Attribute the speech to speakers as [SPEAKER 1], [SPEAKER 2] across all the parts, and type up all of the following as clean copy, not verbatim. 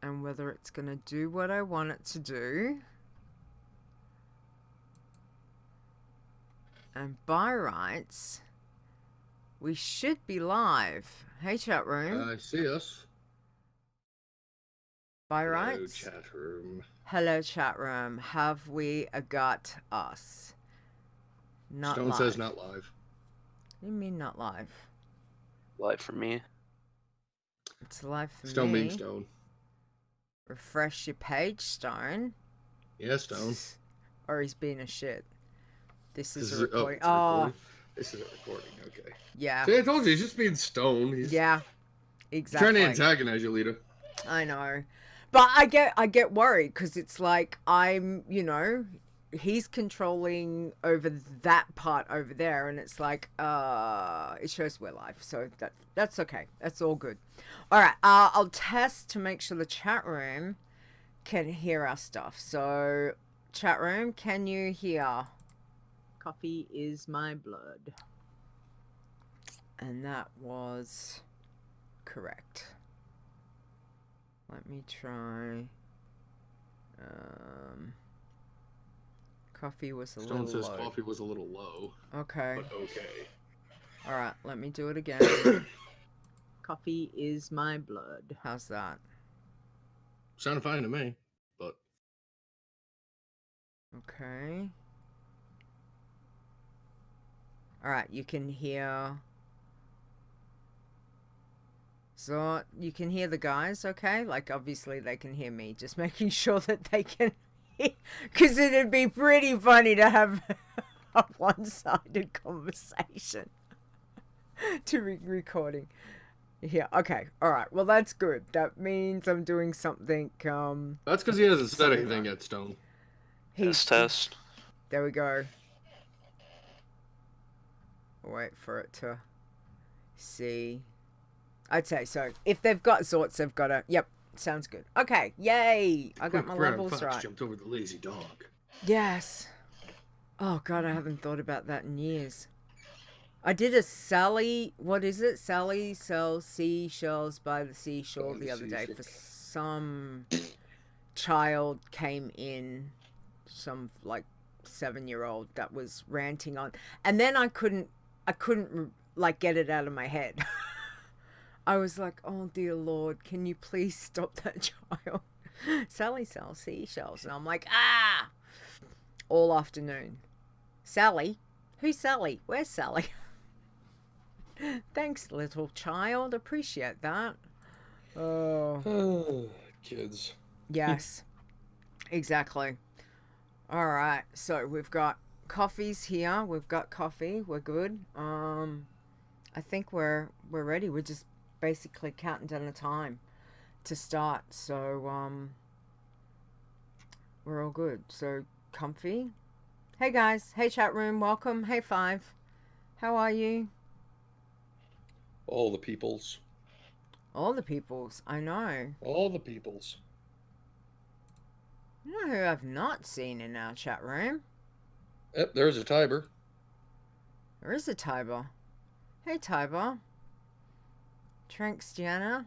[SPEAKER 1] and whether it's going to do what I want it to do. And by rights, we should be live. Hey, chat room.
[SPEAKER 2] I see us.
[SPEAKER 1] By rights.
[SPEAKER 2] Hello, chat room.
[SPEAKER 1] Hello, chat room. Have we got us? Not
[SPEAKER 2] Stone
[SPEAKER 1] live.
[SPEAKER 2] says not live.
[SPEAKER 1] What do you mean not live?
[SPEAKER 3] Live for me.
[SPEAKER 1] It's live for
[SPEAKER 2] Stone
[SPEAKER 1] me.
[SPEAKER 2] being Stone.
[SPEAKER 1] Refresh your page, Stone.
[SPEAKER 2] Yeah, Stone.
[SPEAKER 1] Or he's being a shit. This is a
[SPEAKER 2] recording.
[SPEAKER 1] recording.
[SPEAKER 2] Oh, recording. This is a recording, okay.
[SPEAKER 1] Yeah.
[SPEAKER 2] See, I told you, he's just being Stone. He's
[SPEAKER 1] yeah, exactly.
[SPEAKER 2] trying to antagonize you, Leeta.
[SPEAKER 1] I know. But I get worried because it's like I'm, you know, he's controlling over that part over there, and it's like it shows we're live, so that's okay. That's all good. All right, I'll test to make sure the chat room can hear our stuff. So, chat room, can you hear? Coffee is my blood. And that was correct. Let me try. Coffee was a little low.
[SPEAKER 2] Stone says coffee was a little low.
[SPEAKER 1] Okay.
[SPEAKER 2] But okay.
[SPEAKER 1] All right, let me do it again. Coffee is my blood. How's that?
[SPEAKER 2] Sounded fine to me, but...
[SPEAKER 1] Okay. All right, you can hear... So, you can hear the guys, okay? Like, obviously they can hear me. Just making sure that they can hear... Because it'd be pretty funny to have a one-sided conversation to recording. Yeah, okay. All right. Well, that's good. That means I'm doing something,
[SPEAKER 2] That's because he hasn't said anything yet, Stone.
[SPEAKER 3] Test.
[SPEAKER 1] There we go. Wait for it to see... I'd say so. If they've got Xortz, they've got a... Yep, sounds good. Okay, yay! I got my levels right.
[SPEAKER 2] Jumped over the lazy dog.
[SPEAKER 1] Yes. Oh, God, I haven't thought about that in years. I did a Sally... What is it? Sally sells seashells by the seashore the other day for some child came in, some, like, 7-year-old that was ranting on... And then I couldn't, like, get it out of my head. I was like, oh, dear Lord, can you please stop that child? Sally sells seashells. And I'm like, ah! All afternoon. Sally? Who's Sally? Where's Sally? Thanks, little child. Appreciate that.
[SPEAKER 2] Oh. Kids.
[SPEAKER 1] Yes. Exactly. All right. So we've got coffees here. We've got coffee. We're good. I think we're ready. We're just basically counting down the time to start, so we're all good. So comfy. Hey guys, hey chat room, welcome. Hey Five, how are you?
[SPEAKER 2] All the peoples.
[SPEAKER 1] All the peoples, I know.
[SPEAKER 2] All the peoples.
[SPEAKER 1] You know who I've not seen in our chat room?
[SPEAKER 2] Yep, there's a Tiber.
[SPEAKER 1] There is a Tiber. Hey Tiber. Tranxiana.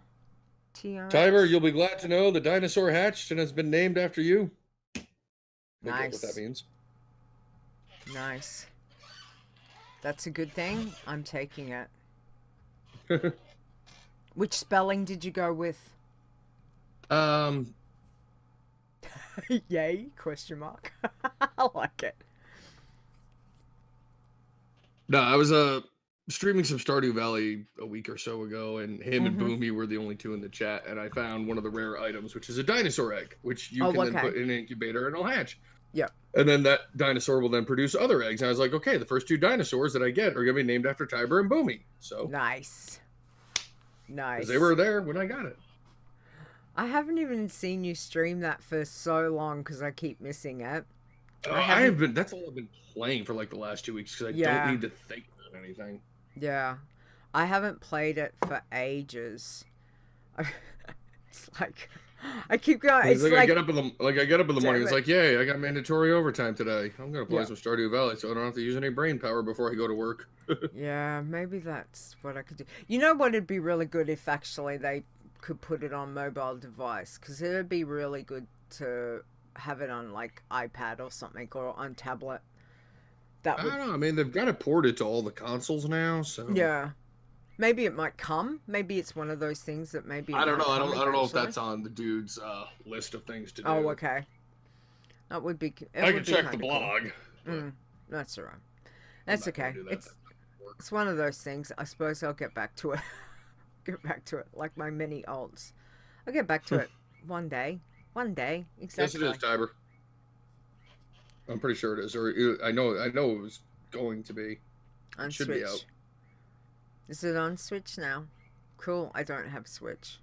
[SPEAKER 1] TRX.
[SPEAKER 2] Tiber, you'll be glad to know the dinosaur hatched and has been named after you.
[SPEAKER 1] Nice.
[SPEAKER 2] I get what that means.
[SPEAKER 1] Nice. That's a good thing. I'm taking it. Which spelling did you go with? Yay? Question mark. I like it.
[SPEAKER 2] No, I was streaming some Stardew Valley a week or so ago, and him and Boomy were the only two in the chat, and I found one of the rare items, which is a dinosaur egg, which you can then put in an incubator and it'll hatch.
[SPEAKER 1] Yeah.
[SPEAKER 2] And then that dinosaur will then produce other eggs. And I was like, okay, the first two dinosaurs that I get are going to be named after Tiber and Boomy. So
[SPEAKER 1] nice. Nice.
[SPEAKER 2] Because they were there when I got it.
[SPEAKER 1] I haven't even seen you stream that for so long because I keep missing it.
[SPEAKER 2] I have been, that's all I've been playing for like the last 2 weeks because I don't need to think about anything.
[SPEAKER 1] Yeah. I haven't played it for ages. It's like... I keep going. It's
[SPEAKER 2] like,
[SPEAKER 1] like
[SPEAKER 2] I get up in the morning. It's like, yay! I got mandatory overtime today. I'm gonna play some Stardew Valley, so I don't have to use any brain power before I go to work.
[SPEAKER 1] Yeah, maybe that's what I could do. You know what would be really good if actually they could put it on mobile device, because it would be really good to have it on like iPad or something, or on tablet.
[SPEAKER 2] I don't know. I mean, they've got it ported to all the consoles now, so
[SPEAKER 1] yeah. Maybe it might come. Maybe it's one of those things that maybe it
[SPEAKER 2] I don't
[SPEAKER 1] might
[SPEAKER 2] know. I
[SPEAKER 1] come
[SPEAKER 2] don't know if
[SPEAKER 1] eventually.
[SPEAKER 2] that's on the dude's list of things to do.
[SPEAKER 1] Oh, okay. That would be.
[SPEAKER 2] I can check the blog.
[SPEAKER 1] Cool. That's all right. That's okay. It's one of those things. I suppose I'll get back to it. Get back to it, like my mini alts. I'll get back to it one day. One day, exactly.
[SPEAKER 2] Yes, it is, Tiber. I'm pretty sure it is, or I know it was going to be.
[SPEAKER 1] On
[SPEAKER 2] it should
[SPEAKER 1] Switch.
[SPEAKER 2] Be out.
[SPEAKER 1] Is it on Switch now? Cool. I don't have Switch.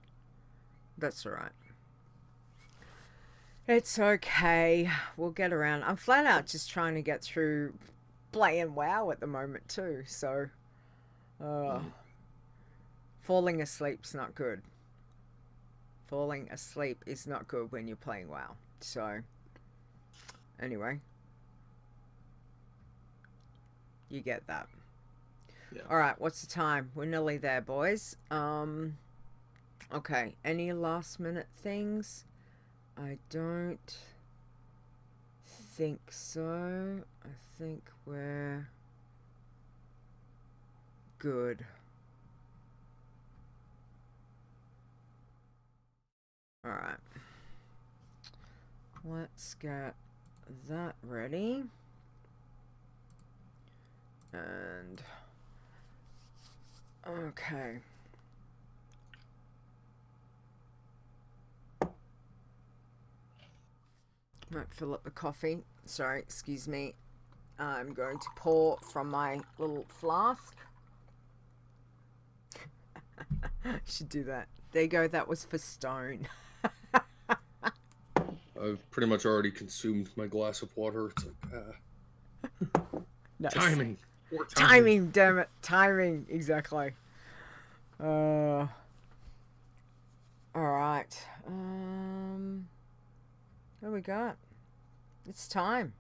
[SPEAKER 1] That's all right. It's okay. We'll get around. I'm flat out just trying to get through playing WoW at the moment too. So, falling asleep's not good. Falling asleep is not good when you're playing WoW. So, anyway, you get that.
[SPEAKER 2] Yeah.
[SPEAKER 1] All right, what's the time? We're nearly there, boys. Okay, any last minute things? I don't think so. I think we're good. All right. Let's get that ready. And okay. Might fill up the coffee. Sorry, excuse me. I'm going to pour from my little flask. Should do that. There you go. That was for Stone.
[SPEAKER 2] I've pretty much already consumed my glass of water. It's like,
[SPEAKER 1] Nice.
[SPEAKER 2] Timing.
[SPEAKER 1] Timing, damn it. Timing, exactly. Alright. What do we got? It's time.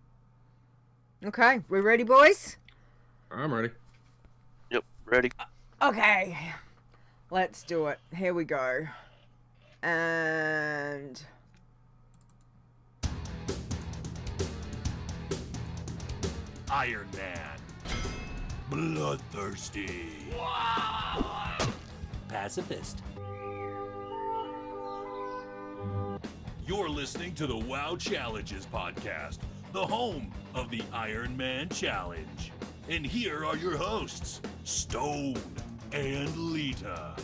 [SPEAKER 1] Okay, we ready, boys?
[SPEAKER 2] I'm ready.
[SPEAKER 3] Yep, ready.
[SPEAKER 1] Okay. Let's do it. Here we go. And
[SPEAKER 4] Iron Man. Bloodthirsty. Pacifist. You're listening to the WoW Challenges podcast, the home of the Iron Man Challenge. And here are your hosts, Stone and Leeta.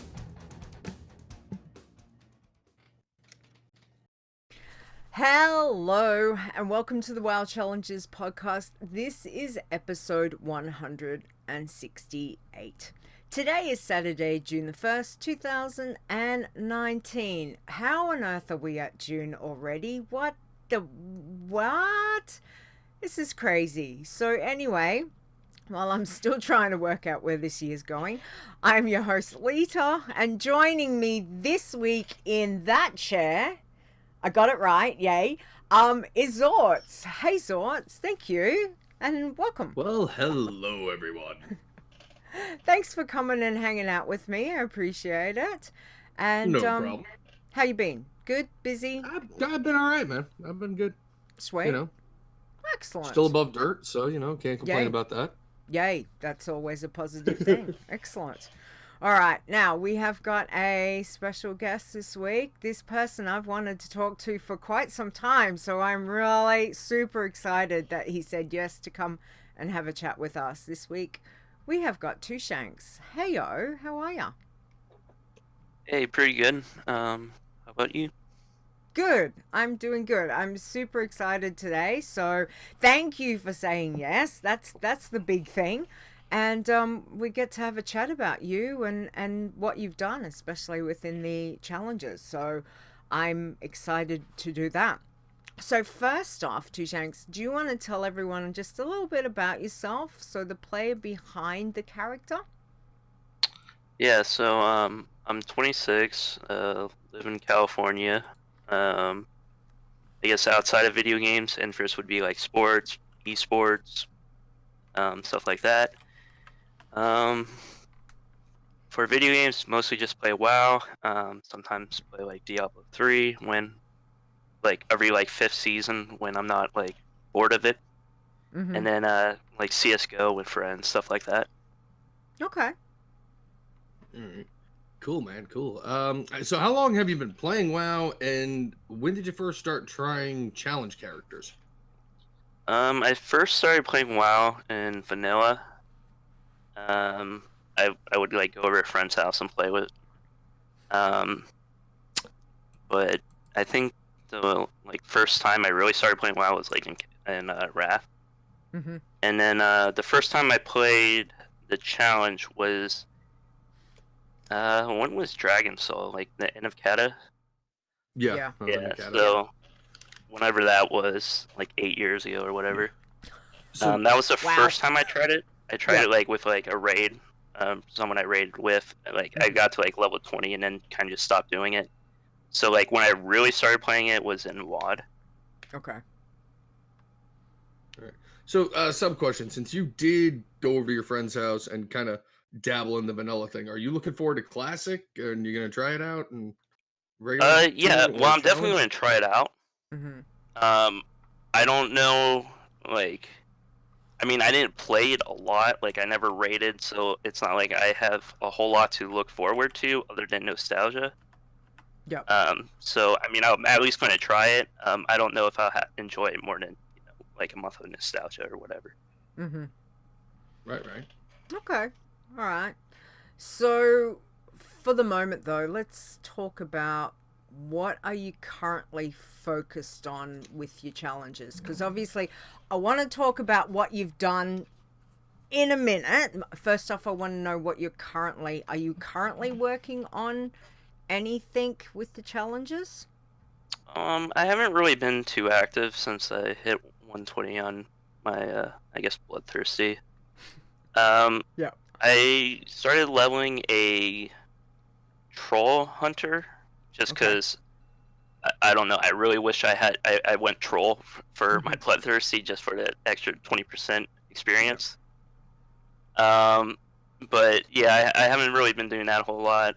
[SPEAKER 1] hello, and welcome to the WoW Challenges podcast. This is episode 168. Today is Saturday, June the 1st, 2019. How on earth are we at June already? What? This is crazy. So anyway, while I'm still trying to work out where this year's going, I'm your host, Leeta, and joining me this week in that chair, I got it right, yay, is Xortz. Hey, Xortz, thank you, and welcome.
[SPEAKER 2] Well, hello, everyone.
[SPEAKER 1] Thanks for coming and hanging out with me. I appreciate it. And
[SPEAKER 2] No problem.
[SPEAKER 1] How you been? Good? Busy?
[SPEAKER 2] I've been all right, man. I've been good.
[SPEAKER 1] Sweet.
[SPEAKER 2] You know,
[SPEAKER 1] excellent.
[SPEAKER 2] still above dirt, so can't complain about that.
[SPEAKER 1] Yay, that's always a positive thing. Excellent. All right, now we have got a special guest this week. This person I've wanted to talk to for quite some time, so I'm really super excited that he said yes to come and have a chat with us this week. We have got Two Shanks. Heyo, how are ya?
[SPEAKER 3] Hey, pretty good. How about you?
[SPEAKER 1] Good. I'm doing good. I'm super excited today. So thank you for saying yes. That's the big thing. And we get to have a chat about you and what you've done, especially within the challenges. So I'm excited to do that. So first off, Two Shanks, do you want to tell everyone just a little bit about yourself? So the player behind the character?
[SPEAKER 3] Yeah, so I'm 26, live in California. I guess outside of video games, interest would be like sports, esports, stuff like that. for video games, mostly just play WoW. Sometimes play like Diablo 3 when, like, every like 5th season when I'm not like bored of it, and then like CS:GO with friends, stuff like that.
[SPEAKER 1] Okay.
[SPEAKER 2] Cool, man. Cool. So how long have you been playing WoW, and when did you first start trying challenge characters?
[SPEAKER 3] I first started playing WoW in vanilla. I would like go over to a friend's house and play with. But I think the like first time I really started playing WoW was like in Wrath. And then the first time I played the challenge was when was Dragon Soul? Like the end of Kata?
[SPEAKER 2] Yeah.
[SPEAKER 3] Yeah. So whenever that was, like 8 years ago or whatever.
[SPEAKER 2] So,
[SPEAKER 3] that was the first time I tried it. I tried it like with like a raid, someone I raided with. Like I got to like level 20 and then kind of just stopped doing it. So like when I really started playing it was in WoD.
[SPEAKER 1] Okay.
[SPEAKER 2] All right. So sub question: since you did go over to your friend's house and kind of dabble in the vanilla thing, are you looking forward to classic? And you're gonna try it out and regular?
[SPEAKER 3] Yeah. Well, I'm definitely gonna try it out. I don't know, like, I mean, I didn't play it a lot. Like, I never raided, so it's not like I have a whole lot to look forward to other than nostalgia.
[SPEAKER 1] Yep.
[SPEAKER 3] So I mean, I'm at least going to try it. I don't know if I'll enjoy it more than like a month of nostalgia or whatever.
[SPEAKER 2] Right.
[SPEAKER 1] Okay. All right. So, for the moment, though, let's talk about what are you currently focused on with your challenges? Because obviously, I want to talk about what you've done in a minute. First off, I want to know what are you currently working on anything with the challenges?
[SPEAKER 3] I haven't really been too active since I hit 120 on my, I guess, Bloodthirsty.
[SPEAKER 1] Yeah.
[SPEAKER 3] I started leveling a troll hunter just because I don't know. I really wish I went troll for my Bloodthirsty just for the extra 20% experience. But yeah, I haven't really been doing that a whole lot.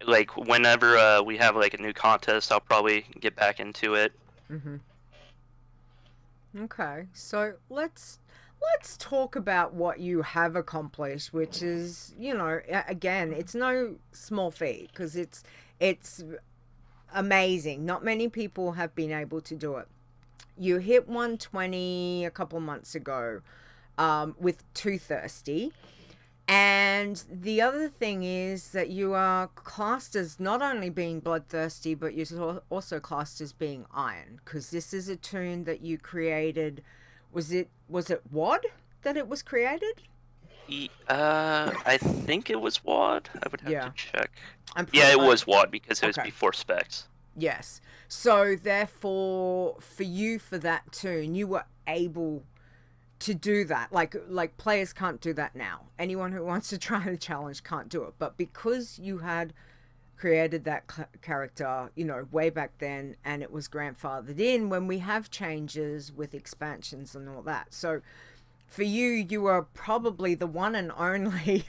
[SPEAKER 3] Like whenever we have like a new contest, I'll probably get back into it.
[SPEAKER 1] Okay, so let's talk about what you have accomplished, which is, again, it's no small feat because it's amazing. Not many people have been able to do it. You hit 120 a couple months ago with Too Thirsty. And the other thing is that you are classed as not only being bloodthirsty, but you're also classed as being iron, because this is a toon that you created. Was it WoD that it was created?
[SPEAKER 3] I think it was WoD. I would have to check.
[SPEAKER 1] Yeah,
[SPEAKER 3] it was WoD because it was before specs.
[SPEAKER 1] Yes. So therefore, for that toon, you were able to do that. Like players can't do that now. Anyone who wants to try the challenge can't do it. But because you had created that character, way back then, and it was grandfathered in when we have changes with expansions and all that. So for you are probably the one and only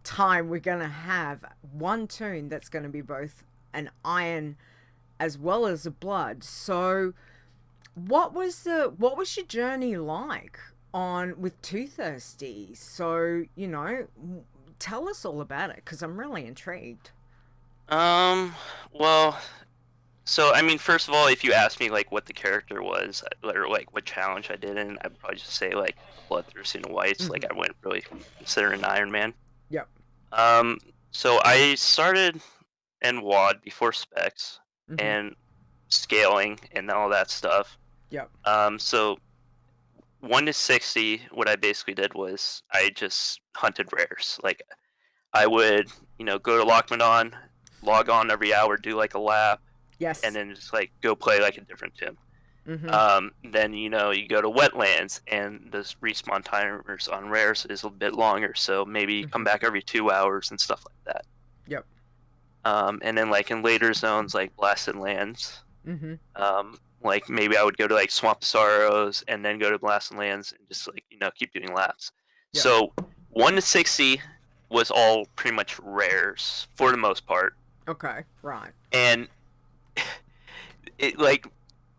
[SPEAKER 1] time we're going to have one toon that's going to be both an iron as well as a blood. So what was your journey like with Too Thirsty? So, tell us all about it, because I'm really intrigued.
[SPEAKER 3] Well, so I mean, first of all, if you ask me like what the character was or like what challenge I did in, I'd probably just say like Bloodthirsty and Whites. Like I wouldn't really consider an Iron Man.
[SPEAKER 1] Yep.
[SPEAKER 3] So I started in WoD before specs and scaling and all that stuff.
[SPEAKER 1] Yep.
[SPEAKER 3] So 1 to 60, what I basically did was I just hunted rares. Like I would, go to Lockmadon, log on every hour, do like a lap, and then just like go play like a different gym. Then you go to Wetlands, and the respawn timers on rares is a bit longer, so maybe you come back every 2 hours and stuff like that.
[SPEAKER 1] Yep.
[SPEAKER 3] And then like in later zones like Blasted Lands, like maybe I would go to like Swamp of Sorrows and then go to Blasted Lands and just like keep doing laps. Yep. So 1 to 60 was all pretty much rares for the most part.
[SPEAKER 1] Okay, right.
[SPEAKER 3] And it like,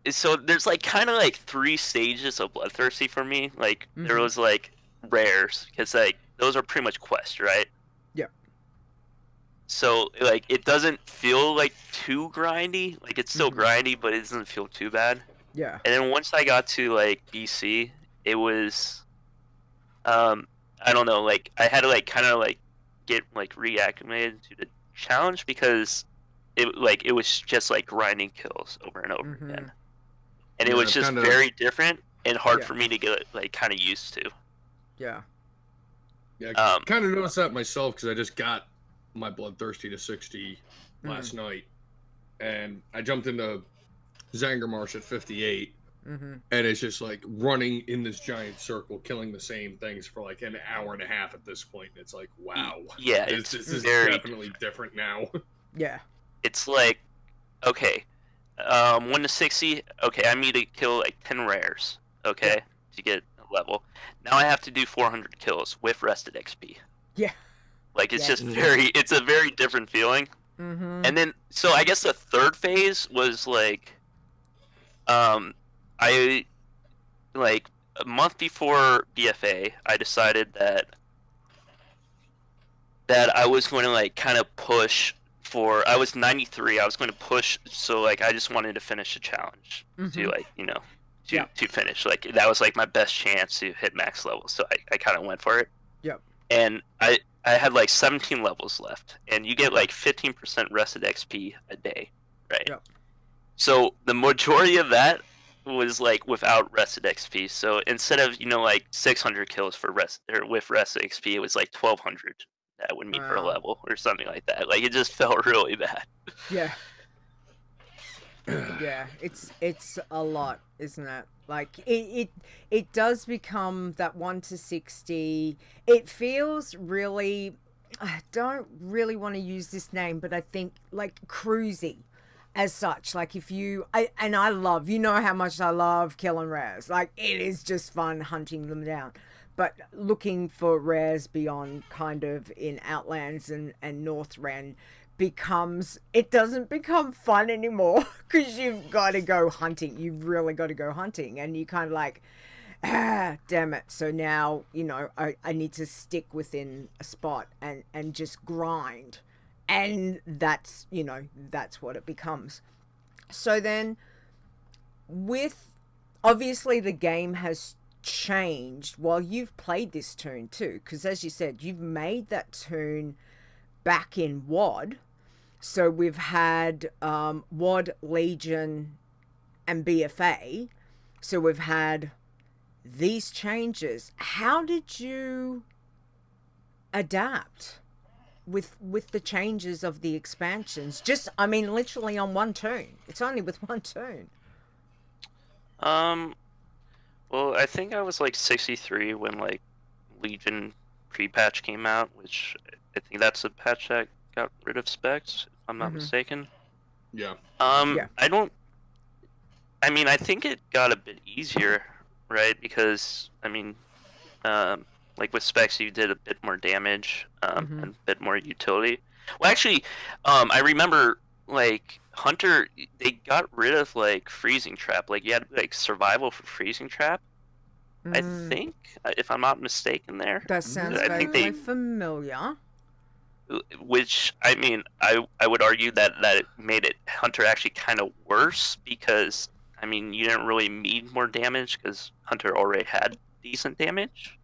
[SPEAKER 3] so there's like kind of like 3 stages of Bloodthirsty for me. Like there was like rares, because like those are pretty much quests, right?
[SPEAKER 1] Yeah.
[SPEAKER 3] So like it doesn't feel like too grindy. Like it's still grindy, but it doesn't feel too bad.
[SPEAKER 1] Yeah.
[SPEAKER 3] And then once I got to like BC, it was I don't know, like I had to like kind of like get like reacclimated to the challenge, because it was just like grinding kills over and over again. And it was just very different and hard for me to get like kind of used to.
[SPEAKER 1] Yeah.
[SPEAKER 2] Yeah, I kind of noticed that myself, because I just got my Bloodthirsty to 60 last night, and I jumped into Zangarmarsh at 58, and it's just like running in this giant circle, killing the same things for like an hour and a half at this point. It's like, wow,
[SPEAKER 3] yeah,
[SPEAKER 2] this is
[SPEAKER 3] very
[SPEAKER 2] definitely different now.
[SPEAKER 1] Yeah,
[SPEAKER 3] it's like, okay, 1 to 60. Okay, I need to kill like 10 rares. Okay, to get a level. Now I have to do 400 kills with rested XP.
[SPEAKER 1] Yeah.
[SPEAKER 3] Like it's just it's a very different feeling. And then, so I guess the third phase was like, I like a month before BFA, I decided that I was going to like kind of push for. I was 93. I was going to push, so like I just wanted to finish the challenge to like to finish. Like that was like my best chance to hit max level, so I kind of went for it.
[SPEAKER 1] Yep.
[SPEAKER 3] And I had like 17 levels left, and you get like 15% rested XP a day, right?
[SPEAKER 1] Yep.
[SPEAKER 3] So the majority of that was like without rested XP. So instead of like 600 kills for with rested XP, it was like 1200 that would meet for a level or something like that. Like it just felt really bad.
[SPEAKER 1] Yeah. Yeah, it's a lot, isn't it? Like it does become that 1 to 60. It feels really, I don't really want to use this name, but I think like cruisy as such. Like if I love, how much I love killing rares. Like it is just fun hunting them down. But looking for rares beyond kind of in Outlands and Northrend it doesn't become fun anymore, because you've got to go hunting. You've really got to go hunting, and you kind of like, damn it. So now, I need to stick within a spot and just grind. And that's, that's what it becomes. So then obviously the game has changed while you've played this toon too, because as you said, you've made that toon back in WoD. So we've had WoD, Legion, and BFA. So we've had these changes. How did you adapt with the changes of the expansions? Just, literally on one toon. It's only with one toon.
[SPEAKER 3] Well, I think I was like 63 when like Legion pre-patch came out, which I think that's a patch that got rid of specs, if I'm not mistaken.
[SPEAKER 2] Yeah.
[SPEAKER 3] I think it got a bit easier, right? Because like with specs, you did a bit more damage, and a bit more utility. Well, actually, I remember like Hunter, they got rid of like freezing trap. Like you had like survival for freezing trap. I think, if I'm not mistaken, there.
[SPEAKER 1] That sounds very familiar.
[SPEAKER 3] Which I would argue that it made it Hunter actually kind of worse, because you didn't really need more damage because Hunter already had decent damage.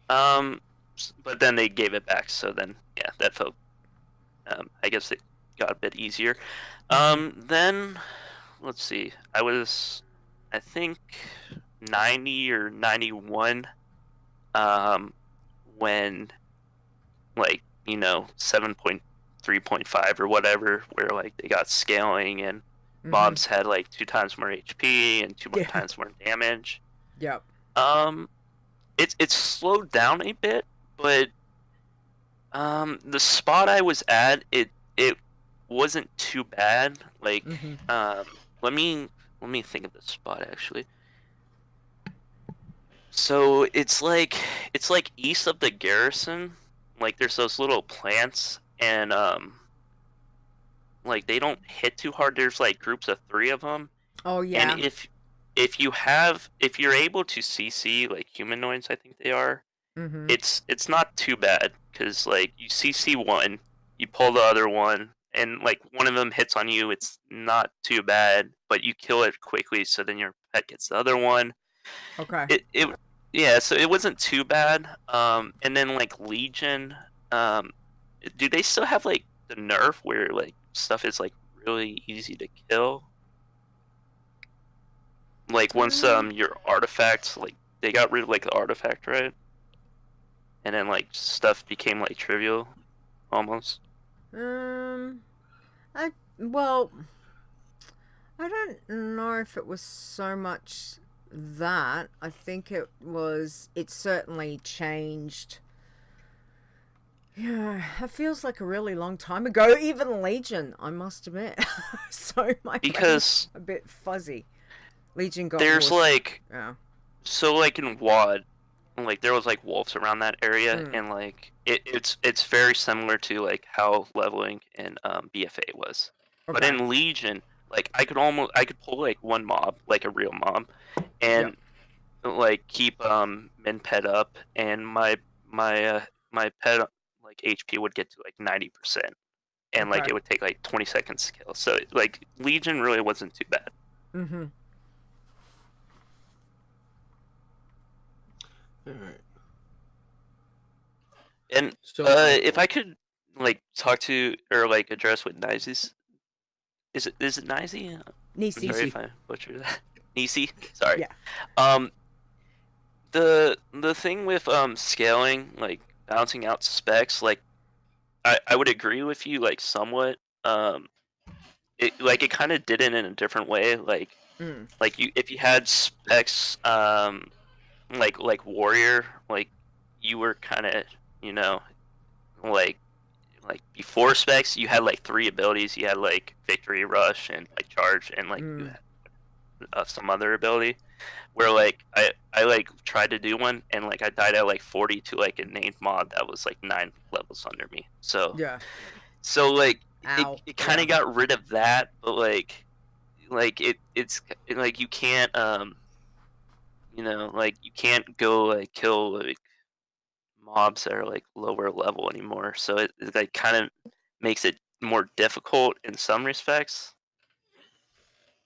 [SPEAKER 3] But then they gave it back, so then yeah, that felt. I guess it got a bit easier. Then let's see. I think 90 or 91. When like 7.3.5 or whatever, where like they got scaling and mobs had like 2 times more HP and 2 more times more damage.
[SPEAKER 1] Yep.
[SPEAKER 3] It's slowed down a bit, but the spot I was at, it wasn't too bad. Like let me think of the spot actually. So it's like east of the garrison, like there's those little plants, and like they don't hit too hard. There's like groups of 3 of them.
[SPEAKER 1] Oh
[SPEAKER 3] And
[SPEAKER 1] yeah.
[SPEAKER 3] if you're able to CC like humanoids, I think they are,
[SPEAKER 1] Mm-hmm.
[SPEAKER 3] it's not too bad, because like you CC one, you pull the other one, and like one of them hits on you, it's not too bad, but you kill it quickly, so then your pet gets the other one.
[SPEAKER 1] Okay.
[SPEAKER 3] It yeah, so it wasn't too bad. And then like Legion, do they still have like the nerf where like stuff is like really easy to kill? Like once your artifacts, like they got rid of like the artifact, right? And then like stuff became like trivial, almost.
[SPEAKER 1] Well, I don't know if it was so much that. I think it certainly changed. Yeah, it feels like a really long time ago. Even Legion, I must admit. So my
[SPEAKER 3] Because
[SPEAKER 1] brain's a bit fuzzy. Legion got
[SPEAKER 3] there's
[SPEAKER 1] worse.
[SPEAKER 3] like,
[SPEAKER 1] Yeah.
[SPEAKER 3] so like in WoD, like there was like wolves around that area, and like it's very similar to like how leveling in BFA was.
[SPEAKER 1] Okay.
[SPEAKER 3] But in Legion, like I could pull like one mob, like a real mob, and like keep min pet up, and my pet like HP would get to like 90%, and like
[SPEAKER 1] Okay.
[SPEAKER 3] it would take like 20 seconds to kill. So like Legion really wasn't too bad.
[SPEAKER 1] Mm-hmm.
[SPEAKER 2] All right.
[SPEAKER 3] And
[SPEAKER 2] So
[SPEAKER 3] if I could like talk to or like address what Nizy's, is it Nizy?
[SPEAKER 1] Nisi.
[SPEAKER 3] Sorry if I butchered that. Nisi? Sorry.
[SPEAKER 1] Yeah.
[SPEAKER 3] The thing with scaling, like balancing out specs, like I would agree with you like somewhat. It kind of did it in a different way. Like if you had specs like warrior, like you were kind of, you know, like before specs you had like 3 abilities. You had like victory, rush, and like charge, and like you had some other ability where like I like tried to do one, and like I died at like 40 to like a named mod that was like 9 levels under me. So
[SPEAKER 1] Yeah.
[SPEAKER 3] so like
[SPEAKER 1] Ow.
[SPEAKER 3] it kind of got rid of that, but like it's like you can't you know, like you can't go like kill like mobs that are like lower level anymore. So it like kind of makes it more difficult in some respects.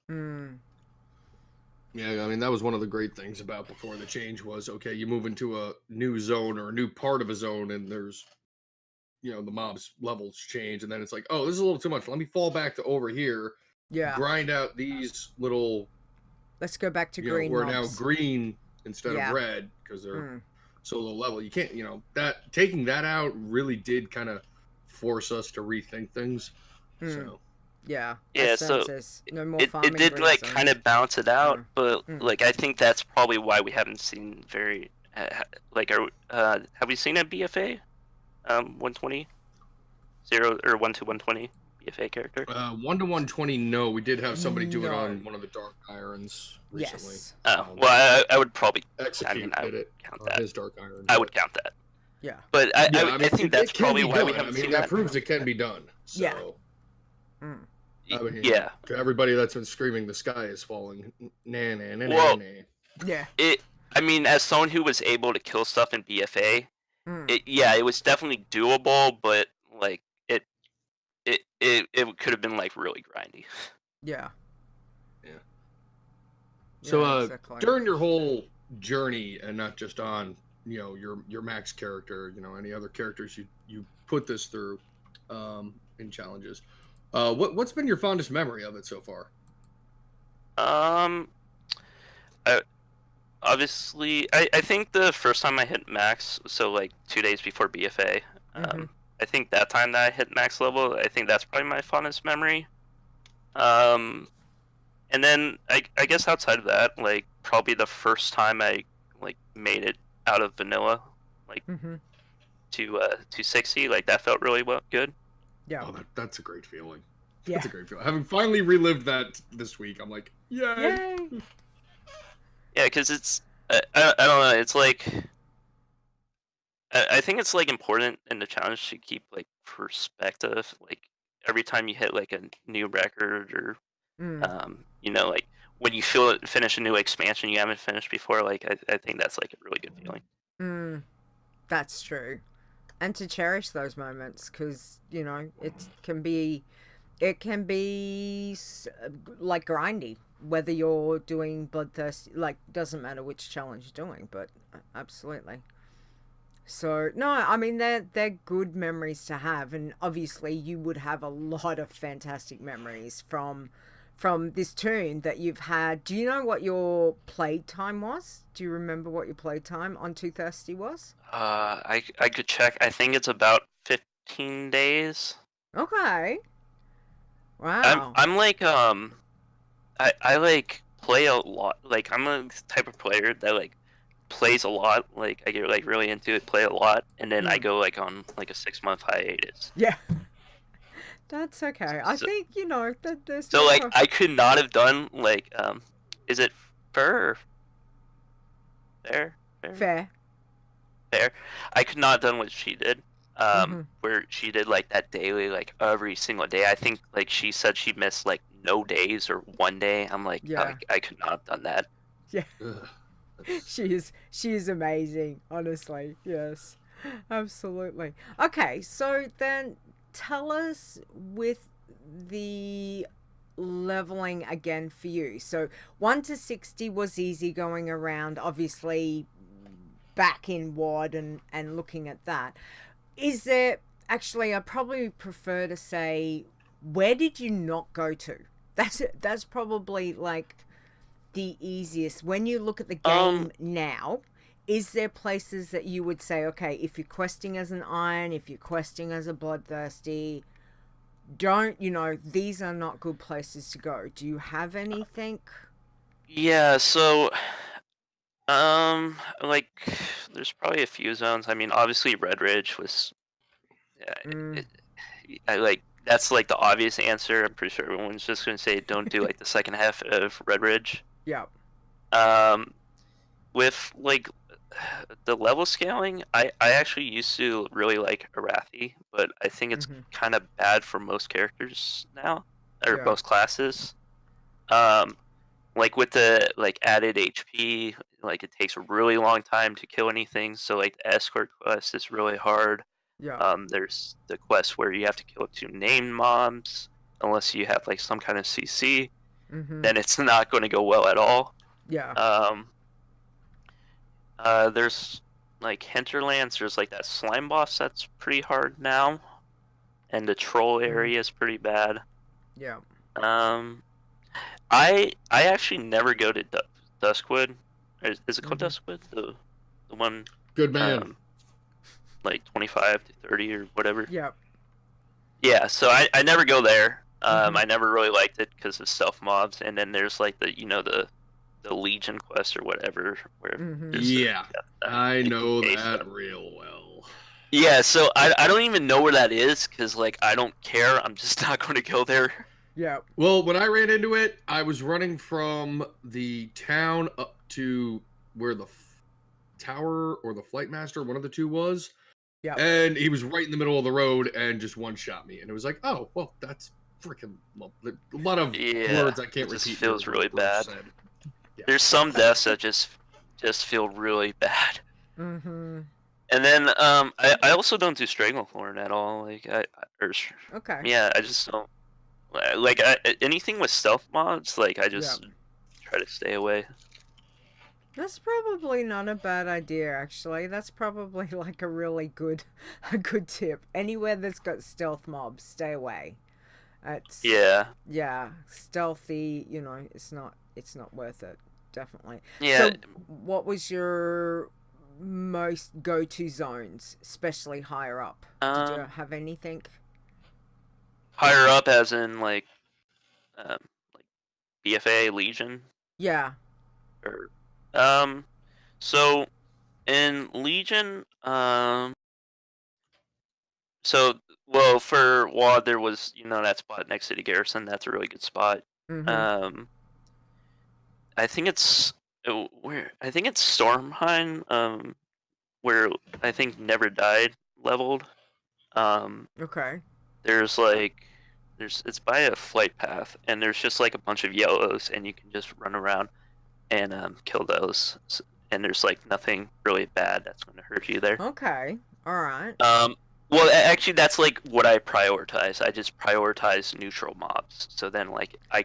[SPEAKER 2] Yeah, I mean that was one of the great things about before the change was, okay, you move into a new zone or a new part of a zone, and there's, you know, the mobs levels change, and then it's like, oh, this is a little too much. Let me fall back to over here.
[SPEAKER 1] Yeah.
[SPEAKER 2] Grind out these little.
[SPEAKER 1] Let's go back to green.
[SPEAKER 2] We're
[SPEAKER 1] mobs.
[SPEAKER 2] now green instead of red because they're so low level. You can't, that taking that out really did kind of force us to rethink things. So.
[SPEAKER 1] Yeah.
[SPEAKER 3] So
[SPEAKER 1] no more
[SPEAKER 3] it did like kind of balance it out, but like I think that's probably why we haven't seen very like have we seen a BFA 120 0 or 1 to 120 BFA character?
[SPEAKER 2] 1 to 120. No, we did have somebody do it on one of the Dark Irons recently.
[SPEAKER 1] Yes.
[SPEAKER 3] Well, I would probably
[SPEAKER 2] Execute
[SPEAKER 3] I would count that.
[SPEAKER 2] His Dark Iron.
[SPEAKER 3] I would count that.
[SPEAKER 1] Yeah.
[SPEAKER 3] But I think that's probably why we haven't seen that.
[SPEAKER 2] That proves it can be done. So.
[SPEAKER 1] Yeah.
[SPEAKER 2] I mean,
[SPEAKER 3] yeah.
[SPEAKER 2] To everybody that's been screaming, the sky is falling. Nah.
[SPEAKER 3] Well,
[SPEAKER 1] yeah.
[SPEAKER 3] I mean, as someone who was able to kill stuff in BFA, it was definitely doable, but like it could have been like really grindy.
[SPEAKER 1] Yeah.
[SPEAKER 2] So
[SPEAKER 1] exactly.
[SPEAKER 2] during your whole journey, and not just on your max character, any other characters you put this through in challenges, what's been your fondest memory of it so far?
[SPEAKER 3] Obviously, I think the first time I hit max, so like 2 days before BFA, I think that time that I hit max level, I think that's probably my fondest memory. And then I guess outside of that, like probably the first time I like made it out of vanilla, like to 60, like that felt really good.
[SPEAKER 1] Yeah.
[SPEAKER 2] Oh, that's a great feeling.
[SPEAKER 1] Yeah.
[SPEAKER 2] That's a great feeling. Having finally relived that this week, I'm like, yay!
[SPEAKER 3] Yeah, because it's I don't know, it's like I think it's like important in the challenge to keep like perspective. Like every time you hit like a new record, or
[SPEAKER 1] Mm,
[SPEAKER 3] like when you finish a new expansion you haven't finished before. Like I think that's like a really good feeling.
[SPEAKER 1] mm, that's true. And to cherish those moments, because it can be like grindy, whether you're doing bloodthirst, like doesn't matter which challenge you're doing, but absolutely. So no, I mean they're good memories to have, and obviously you would have a lot of fantastic memories from this tune that you've had. Do you know what your play time was? Do you remember what your play time on Too Thirsty was?
[SPEAKER 3] I could check. I think it's about 15 days.
[SPEAKER 1] Okay.
[SPEAKER 3] I'm
[SPEAKER 1] Wow.
[SPEAKER 3] I'm like I like play a lot. Like I'm a type of player that like plays a lot. Like I get like really into it, play a lot, and then I
[SPEAKER 1] Mm.
[SPEAKER 3] go like on like a 6-month hiatus.
[SPEAKER 1] Yeah. That's okay. I
[SPEAKER 3] So,
[SPEAKER 1] think that there's
[SPEAKER 3] so
[SPEAKER 1] no
[SPEAKER 3] like I could not have done like is it Fur or Fair?
[SPEAKER 1] fair.
[SPEAKER 3] Fair. I could not have done what she did.
[SPEAKER 1] Mm-hmm.
[SPEAKER 3] Where she did like that daily, like every single day. I think like she said she missed like no days or one day. I'm like,
[SPEAKER 1] Yeah.
[SPEAKER 3] I could not have done that.
[SPEAKER 1] Yeah.
[SPEAKER 2] Ugh,
[SPEAKER 1] She is amazing, honestly. Yes. Absolutely. Okay, so then tell us with the leveling again for you. So 1 to 60 was easy going around, obviously back in WOD and looking at that. Is there actually, I probably prefer to say, where did you not go to? That's probably like the easiest. When you look at the game now, is there places that you would say, okay, if you're questing as an iron, if you're questing as a bloodthirsty, don't, these are not good places to go. Do you have anything?
[SPEAKER 3] Yeah, so like there's probably a few zones. I mean, obviously Red Ridge was
[SPEAKER 1] Mm,
[SPEAKER 3] it, I like that's like the obvious answer. I'm pretty sure everyone's just gonna say don't do like the second half of Red Ridge.
[SPEAKER 1] yeah.
[SPEAKER 3] Um, with like the level scaling, I actually used to really like Arathi, but I think it's
[SPEAKER 1] Mm-hmm.
[SPEAKER 3] kind of bad for most characters now, or
[SPEAKER 1] Yeah.
[SPEAKER 3] most classes. Um, like with the like added HP, like it takes a really long time to kill anything. So like the escort quest is really hard.
[SPEAKER 1] Yeah.
[SPEAKER 3] There's the quest where you have to kill 2 named mobs, unless you have like some kind of CC.
[SPEAKER 1] Mm-hmm.
[SPEAKER 3] Then it's not going to go well at all.
[SPEAKER 1] Yeah.
[SPEAKER 3] Um, there's like Hinterlands. There's like that slime boss that's pretty hard now, and the troll
[SPEAKER 1] Mm,
[SPEAKER 3] area is pretty bad.
[SPEAKER 1] yeah.
[SPEAKER 3] Um, I actually never go to Duskwood. Is it called
[SPEAKER 1] Mm-hmm.
[SPEAKER 3] Duskwood? The one
[SPEAKER 2] good man.
[SPEAKER 3] like 25 to 30 or whatever.
[SPEAKER 1] Yeah.
[SPEAKER 3] Yeah, so I never go there.
[SPEAKER 1] Mm-hmm.
[SPEAKER 3] I never really liked it because of stealth mobs, and then there's like the Legion quest or whatever, where
[SPEAKER 1] Mm-hmm.
[SPEAKER 3] there's
[SPEAKER 2] Yeah, I know
[SPEAKER 3] case
[SPEAKER 2] that
[SPEAKER 3] stuff.
[SPEAKER 2] real well.
[SPEAKER 3] Yeah, so I don't even know where that is because like I don't care. I'm just not going to go there.
[SPEAKER 1] Yeah.
[SPEAKER 2] Well, when I ran into it, I was running from the town up to where the tower or the flight master, one of the two, was.
[SPEAKER 1] Yeah.
[SPEAKER 2] And he was right in the middle of the road and just one-shot me. And it was like, oh, well, that's freaking a lot of
[SPEAKER 3] Yeah,
[SPEAKER 2] words I can't
[SPEAKER 3] it just
[SPEAKER 2] repeat.
[SPEAKER 3] feels
[SPEAKER 2] here,
[SPEAKER 3] really
[SPEAKER 2] were
[SPEAKER 3] bad.
[SPEAKER 2] said. Yeah.
[SPEAKER 3] There's some deaths that just feel really bad.
[SPEAKER 1] Mm-hmm.
[SPEAKER 3] And then I also don't do Stranglethorn at all. Like
[SPEAKER 1] Okay.
[SPEAKER 3] yeah, I just don't like anything with stealth mods. Like I just try to stay away.
[SPEAKER 1] That's probably not a bad idea, actually. That's probably like a good tip. Anywhere that's got stealth mobs, stay away. It's
[SPEAKER 3] Yeah,
[SPEAKER 1] stealthy. It's not worth it. Definitely.
[SPEAKER 3] yeah.
[SPEAKER 1] So, what was your most go-to zones, especially higher up? Did you have anything?
[SPEAKER 3] Higher up, as in like like BFA Legion,
[SPEAKER 1] Yeah.
[SPEAKER 3] or so in Legion, so well for WoD there was that spot next to the garrison. That's a really good spot.
[SPEAKER 1] Mm-hmm.
[SPEAKER 3] I think it's where I think it's Stormheim, where I think Never Died leveled.
[SPEAKER 1] Okay.
[SPEAKER 3] It's by a flight path, and there's just like a bunch of yellows, and you can just run around and kill those. And there's like nothing really bad that's going to hurt you there.
[SPEAKER 1] Okay. All right.
[SPEAKER 3] Well, actually, that's like what I prioritize. I just prioritize neutral mobs. So then, like, I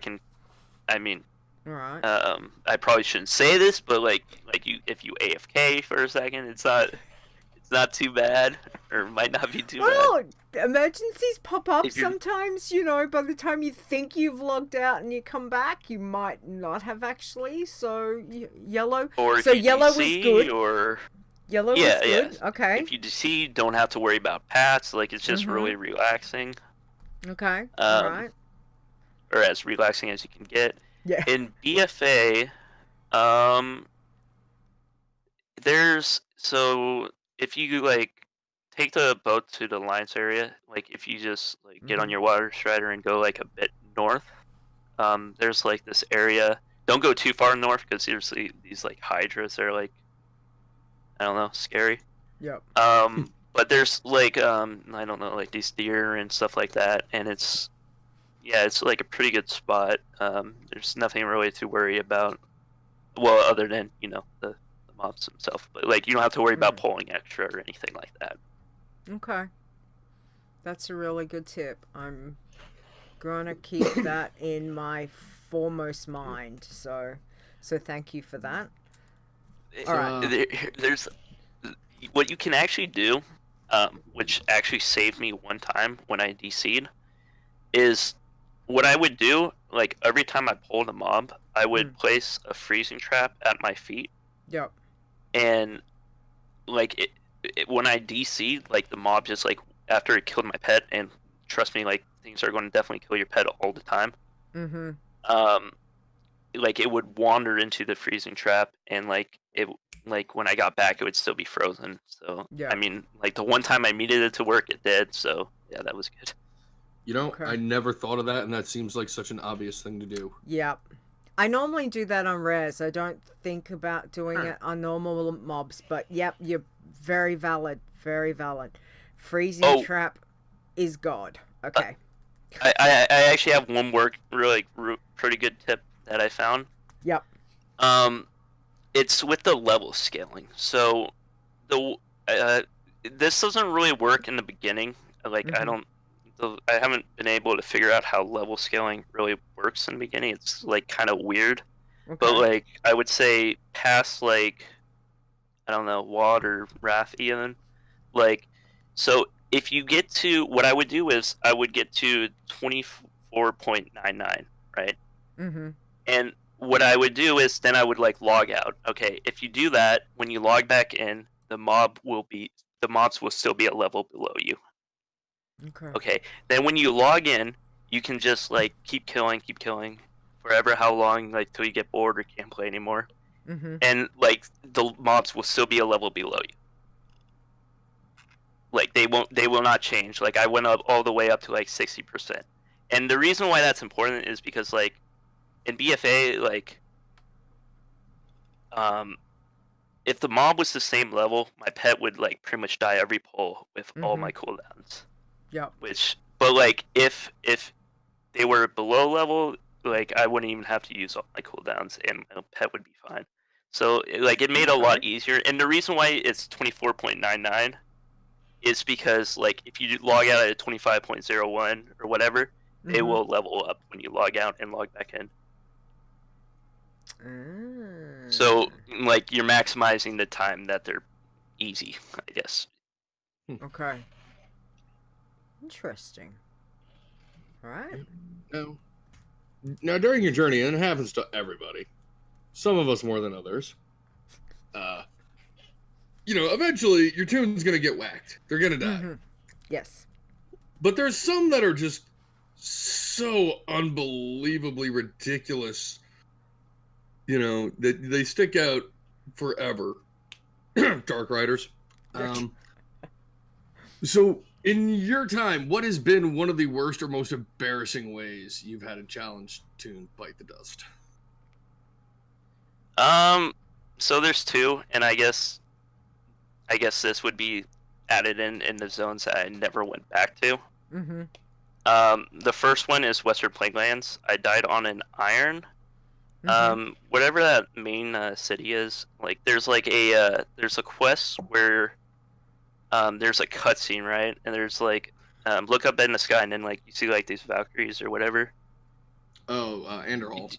[SPEAKER 3] mean,
[SPEAKER 1] all right.
[SPEAKER 3] I probably shouldn't say this, but like if you AFK for a second, it's not too bad, or might not be too bad.
[SPEAKER 1] Emergencies pop up sometimes, you know, by the time you think you've logged out and you come back, you might not have actually, so yellow.
[SPEAKER 3] Or
[SPEAKER 1] so yellow was good.
[SPEAKER 3] Or...
[SPEAKER 1] Yellow was good, okay.
[SPEAKER 3] If you DC, you don't have to worry about pats, like, it's just really relaxing.
[SPEAKER 1] Okay, alright.
[SPEAKER 3] Or as relaxing as you can get.
[SPEAKER 1] Yeah.
[SPEAKER 3] In BFA, so if you, like, take the boat to the Alliance area, like, if you just, like, get on your water strider and go, like, a bit north, there's, like, this area. Don't go too far north, because there's these, like, hydras that are, like, I don't know, scary.
[SPEAKER 1] Yep.
[SPEAKER 3] But there's, like, I don't know, like, these deer and stuff like that, and it's like a pretty good spot. There's nothing really to worry about, well, other than, you know, the mobs themselves. But, like, you don't have to worry about pulling extra or anything like that.
[SPEAKER 1] Okay. That's a really good tip. I'm gonna keep that in my foremost mind. So thank you for that. All right.
[SPEAKER 3] There's what you can actually do, which actually saved me one time when I DC'd, is what I would do, like, every time I pulled a mob, I would place a freezing trap at my feet.
[SPEAKER 1] Yep.
[SPEAKER 3] And, like, when I DC'd, like, the mob just, like, after it killed my pet, and trust me, like, things are going to definitely kill your pet all the time. Like, it would wander into the freezing trap, and, like, when I got back, it would still be frozen. So, yeah. I mean, like, the one time I needed it to work, it did. So, yeah, that was good.
[SPEAKER 2] You know, I never thought of that, and that seems like such an obvious thing to do.
[SPEAKER 1] Yep. I normally do that on rares. I don't think about doing it on normal mobs, but yep, you're very valid. Very valid. Freezing trap is God. Okay.
[SPEAKER 3] I actually have one pretty good tip that I found.
[SPEAKER 1] Yep.
[SPEAKER 3] It's with the level scaling. So this doesn't really work in the beginning. Like, I haven't been able to figure out how level scaling really works in the beginning. It's, like, kind of weird. Okay. But, like, I would say past, like, I don't know, Wad or Wrath even. Like, so if you get to, what I would do is I would get to 24.99, right? And what I would do is then I would, like, log out. Okay, if you do that, when you log back in, the mobs will still be a level below you. Okay. Then when you log in, you can just, like, keep killing forever, how long, like, till you get bored or can't play anymore. And, like, the mobs will still be a level below you. Like, they will not change. Like, I went up all the way up to, like, 60%. And the reason why that's important is because, like, in BFA, like, if the mob was the same level, my pet would, like, pretty much die every pull with all my cooldowns.
[SPEAKER 1] Yeah.
[SPEAKER 3] But, like, if they were below level, like, I wouldn't even have to use all my cooldowns, and my pet would be fine. So, like, it made it a lot easier. And the reason why it's 24.99 is because, like, if you log out at 25.01 or whatever, they will level up when you log out and log back in. So, like, you're maximizing the time that they're easy, I guess.
[SPEAKER 1] Okay. Interesting. All right.
[SPEAKER 2] Now, during your journey, and it happens to everybody, some of us more than others, you know, eventually your tune's going to get whacked. They're going to die.
[SPEAKER 1] Yes.
[SPEAKER 2] But there's some that are just so unbelievably ridiculous, you know, that they stick out forever. Dark Riders. So, in your time, what has been one of the worst or most embarrassing ways you've had a challenge tune bite the dust?
[SPEAKER 3] So there's two, and I guess I guess this would be added in the zones that I never went back to.
[SPEAKER 1] Mm-hmm.
[SPEAKER 3] The first one is Western Plaguelands. I died on an iron.
[SPEAKER 1] Mm-hmm.
[SPEAKER 3] Whatever that main city is, like there's like there's a quest where there's a cutscene, right? And there's like look up in the sky and then like you see like these Valkyries or whatever.
[SPEAKER 2] Oh, Anderhall.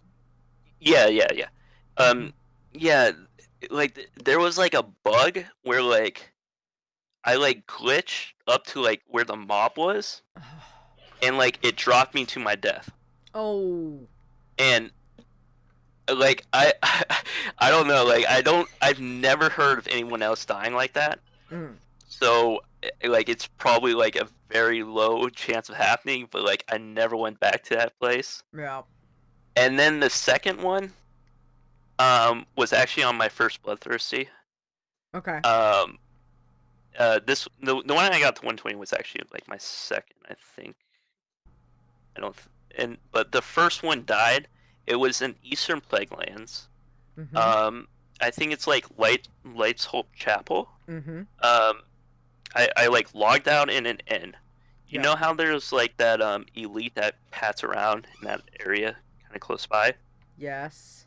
[SPEAKER 3] Yeah. Yeah, like there was like a bug where like I like glitched up to like where the mob was, and like it dropped me to my death.
[SPEAKER 1] Oh.
[SPEAKER 3] And like I don't know, like I've never heard of anyone else dying like that.
[SPEAKER 1] Mm.
[SPEAKER 3] So like it's probably like a very low chance of happening, but like I never went back to that place.
[SPEAKER 1] Yeah.
[SPEAKER 3] And then the second one was actually on my first Bloodthirsty.
[SPEAKER 1] Okay.
[SPEAKER 3] The one I got to 120 was actually like my second, I think. But the first one died. It was in Eastern Plaguelands.
[SPEAKER 1] Mm-hmm.
[SPEAKER 3] I think it's like Light's Hope Chapel.
[SPEAKER 1] Mm-hmm.
[SPEAKER 3] I like logged out in an inn. You
[SPEAKER 1] Yeah.
[SPEAKER 3] know how there's like that elite that pats around in that area, kind of close by.
[SPEAKER 1] Yes.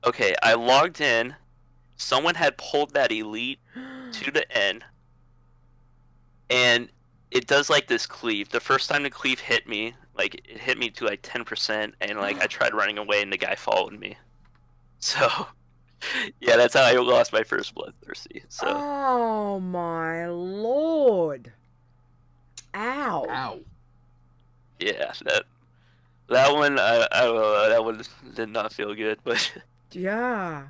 [SPEAKER 3] Okay, I logged in. Someone had pulled that elite to the inn, and it does like this cleave. The first time the cleave hit me, like it hit me to like 10%, and like I tried running away, and the guy followed me. So, yeah, that's how I lost my first Bloodthirsty. So.
[SPEAKER 1] Oh my lord! Ow!
[SPEAKER 2] Ow.
[SPEAKER 3] Yeah, that one I don't know, that one did not feel good, but
[SPEAKER 1] Yeah.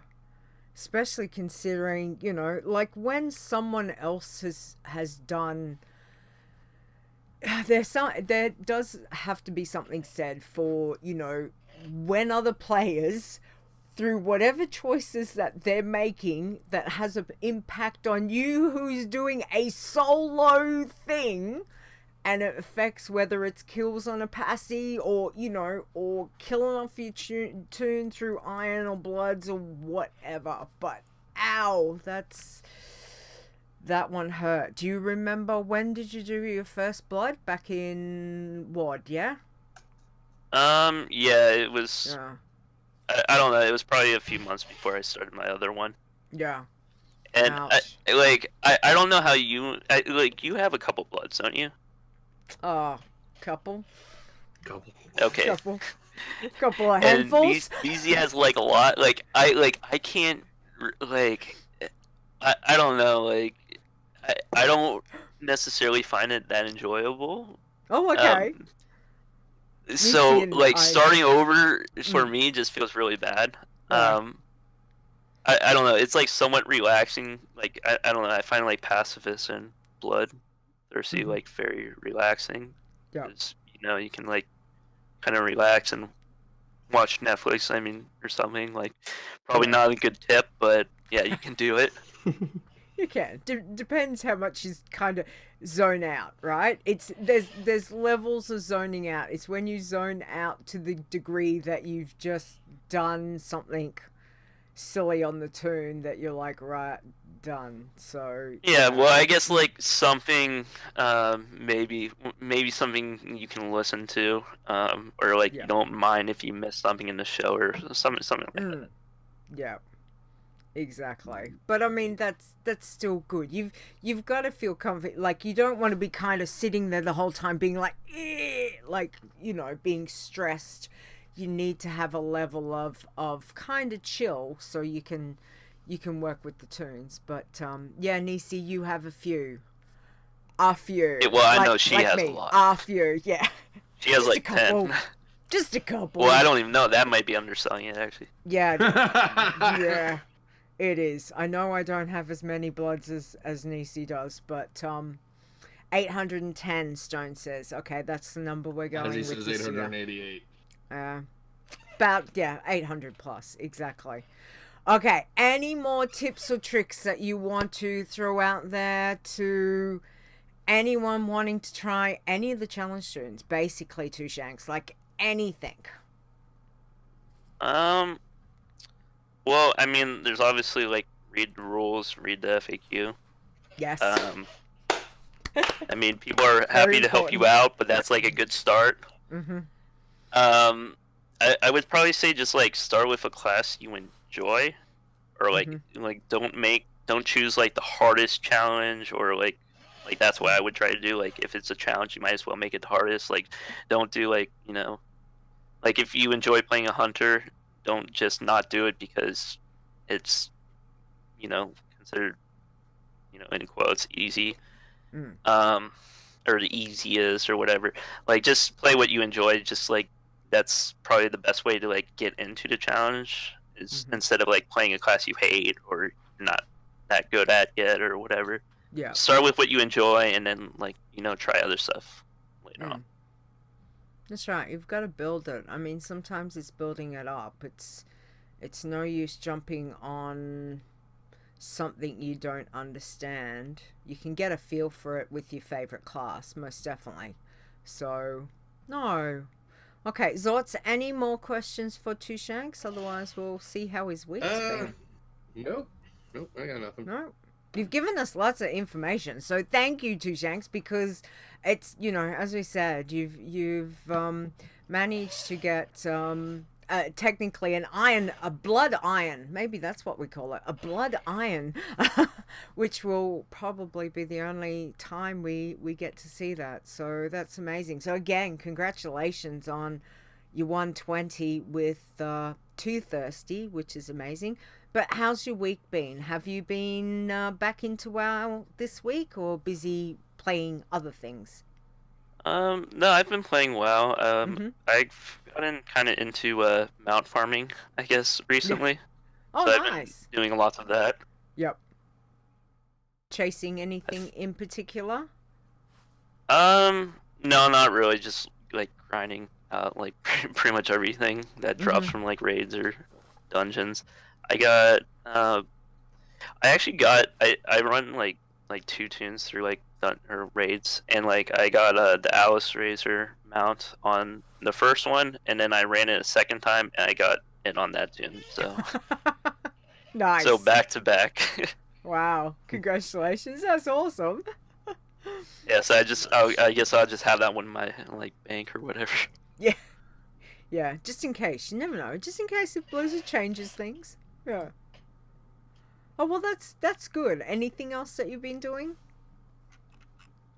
[SPEAKER 1] Especially considering, you know, like when someone else has done, there does have to be something said for, you know, when other players, through whatever choices that they're making that has an impact on you who's doing a solo thing, and it affects whether it's kills on a passy or, you know, or killing off your tune through iron or bloods or whatever. But ow, that one hurt. Do you remember when did you do your first blood? Back in what, yeah?
[SPEAKER 3] yeah, it was.
[SPEAKER 1] Yeah.
[SPEAKER 3] I don't know. It was probably a few months before I started my other one.
[SPEAKER 1] Yeah.
[SPEAKER 3] And
[SPEAKER 1] Ouch.
[SPEAKER 3] I don't know how you like you have a couple bloods, don't you?
[SPEAKER 1] Couple.
[SPEAKER 3] Okay.
[SPEAKER 1] Couple of
[SPEAKER 3] And
[SPEAKER 1] handfuls.
[SPEAKER 3] Beezy has like a lot. Like I can't like I don't know, like I don't necessarily find it that enjoyable.
[SPEAKER 1] Oh, okay.
[SPEAKER 3] So like
[SPEAKER 1] I...
[SPEAKER 3] starting over for me just feels really bad.
[SPEAKER 1] Yeah.
[SPEAKER 3] I don't know. It's like somewhat relaxing. Like I don't know. I find like pacifist and Bloodthirsty like very relaxing.
[SPEAKER 1] Yeah.
[SPEAKER 3] Because, you know, you can like kind of relax and watch Netflix. I mean, or something like. Probably not a good tip, but yeah, you can do it.
[SPEAKER 1] You can. Depends how much you kind of zone out, right? There's levels of zoning out. It's when you zone out to the degree that you've just done something silly on the toon that you're like, right, done. So
[SPEAKER 3] yeah, well, I guess like something, maybe something you can listen to, or like you don't mind if you miss something in the show or something like that.
[SPEAKER 1] Yeah. Exactly. But I mean that's still good. You've got to feel comfy. Like you don't want to be kind of sitting there the whole time being like like, you know, being stressed. You need to have a level of kind of chill so you can work with the tunes. But yeah, Nisi, you have a few. Well,
[SPEAKER 3] I know she has
[SPEAKER 1] me.
[SPEAKER 3] a lot.
[SPEAKER 1] A few, yeah.
[SPEAKER 3] She has like 10.
[SPEAKER 1] Just a couple.
[SPEAKER 3] Well, I don't even know. That might be underselling it, actually.
[SPEAKER 1] Yeah. Yeah. It is. I know I don't have as many bloods as Nisi does, but 810 Stone says. Okay, that's the number we're going with.
[SPEAKER 2] As he says 888.
[SPEAKER 1] About 800 plus, exactly. Okay, any more tips or tricks that you want to throw out there to anyone wanting to try any of the challenge tunes? Basically, Two Shanks, like anything.
[SPEAKER 3] Well, I mean, there's obviously like read the rules, read the FAQ.
[SPEAKER 1] Yes.
[SPEAKER 3] I mean, people are happy to help you out, but that's like a good start.
[SPEAKER 1] Mm-hmm.
[SPEAKER 3] I would probably say just like start with a class you enjoy, or like don't choose like the hardest challenge, or like that's what I would try to do. Like if it's a challenge, you might as well make it the hardest. Like don't do like like if you enjoy playing a hunter, don't just not do it because it's considered in quotes easy. Or the easiest or whatever. Like just play what you enjoy. Just like that's probably the best way to like get into the challenge is instead of like playing a class you hate or not that good at yet or whatever.
[SPEAKER 1] Yeah.
[SPEAKER 3] Start with what you enjoy and then like try other stuff later on.
[SPEAKER 1] That's right. You've got to build it. I mean, sometimes it's building it up. It's no use jumping on something you don't understand. You can get a feel for it with your favorite class, most definitely. So, no. Okay, Xortz, any more questions for Two Shanks? Otherwise, we'll see how his week's been.
[SPEAKER 2] Nope, I got nothing.
[SPEAKER 1] No, you've given us lots of information, so thank you, Two Shanks, because it's as we said, you've managed to get technically a blood iron, maybe that's what we call it, a blood iron, which will probably be the only time we get to see that. So that's amazing. So again, congratulations on your 120 with Too Thirsty, which is amazing. But how's your week been? Have you been back into WoW this week or busy playing other things?
[SPEAKER 3] No, I've been playing WoW. I've gotten kind of into mount farming, I guess, recently.
[SPEAKER 1] Yeah. Oh,
[SPEAKER 3] so
[SPEAKER 1] nice.
[SPEAKER 3] I've been doing a lot of that.
[SPEAKER 1] Yep. Chasing anything in particular?
[SPEAKER 3] No, not really. Just like grinding out like pretty much everything that drops from like raids or dungeons. I run like 2 tunes through like or raids, and like I got the Alice Razor mount on the first one, and then I ran it a second time and I got it on that tune. So
[SPEAKER 1] nice.
[SPEAKER 3] So back to back.
[SPEAKER 1] Wow, congratulations, that's awesome.
[SPEAKER 3] Yes, I guess I'll just have that one in my like bank or whatever.
[SPEAKER 1] Yeah, just in case. You never know. Just in case if Blizzard changes things. Yeah. Oh, well, that's good. Anything else that you've been doing?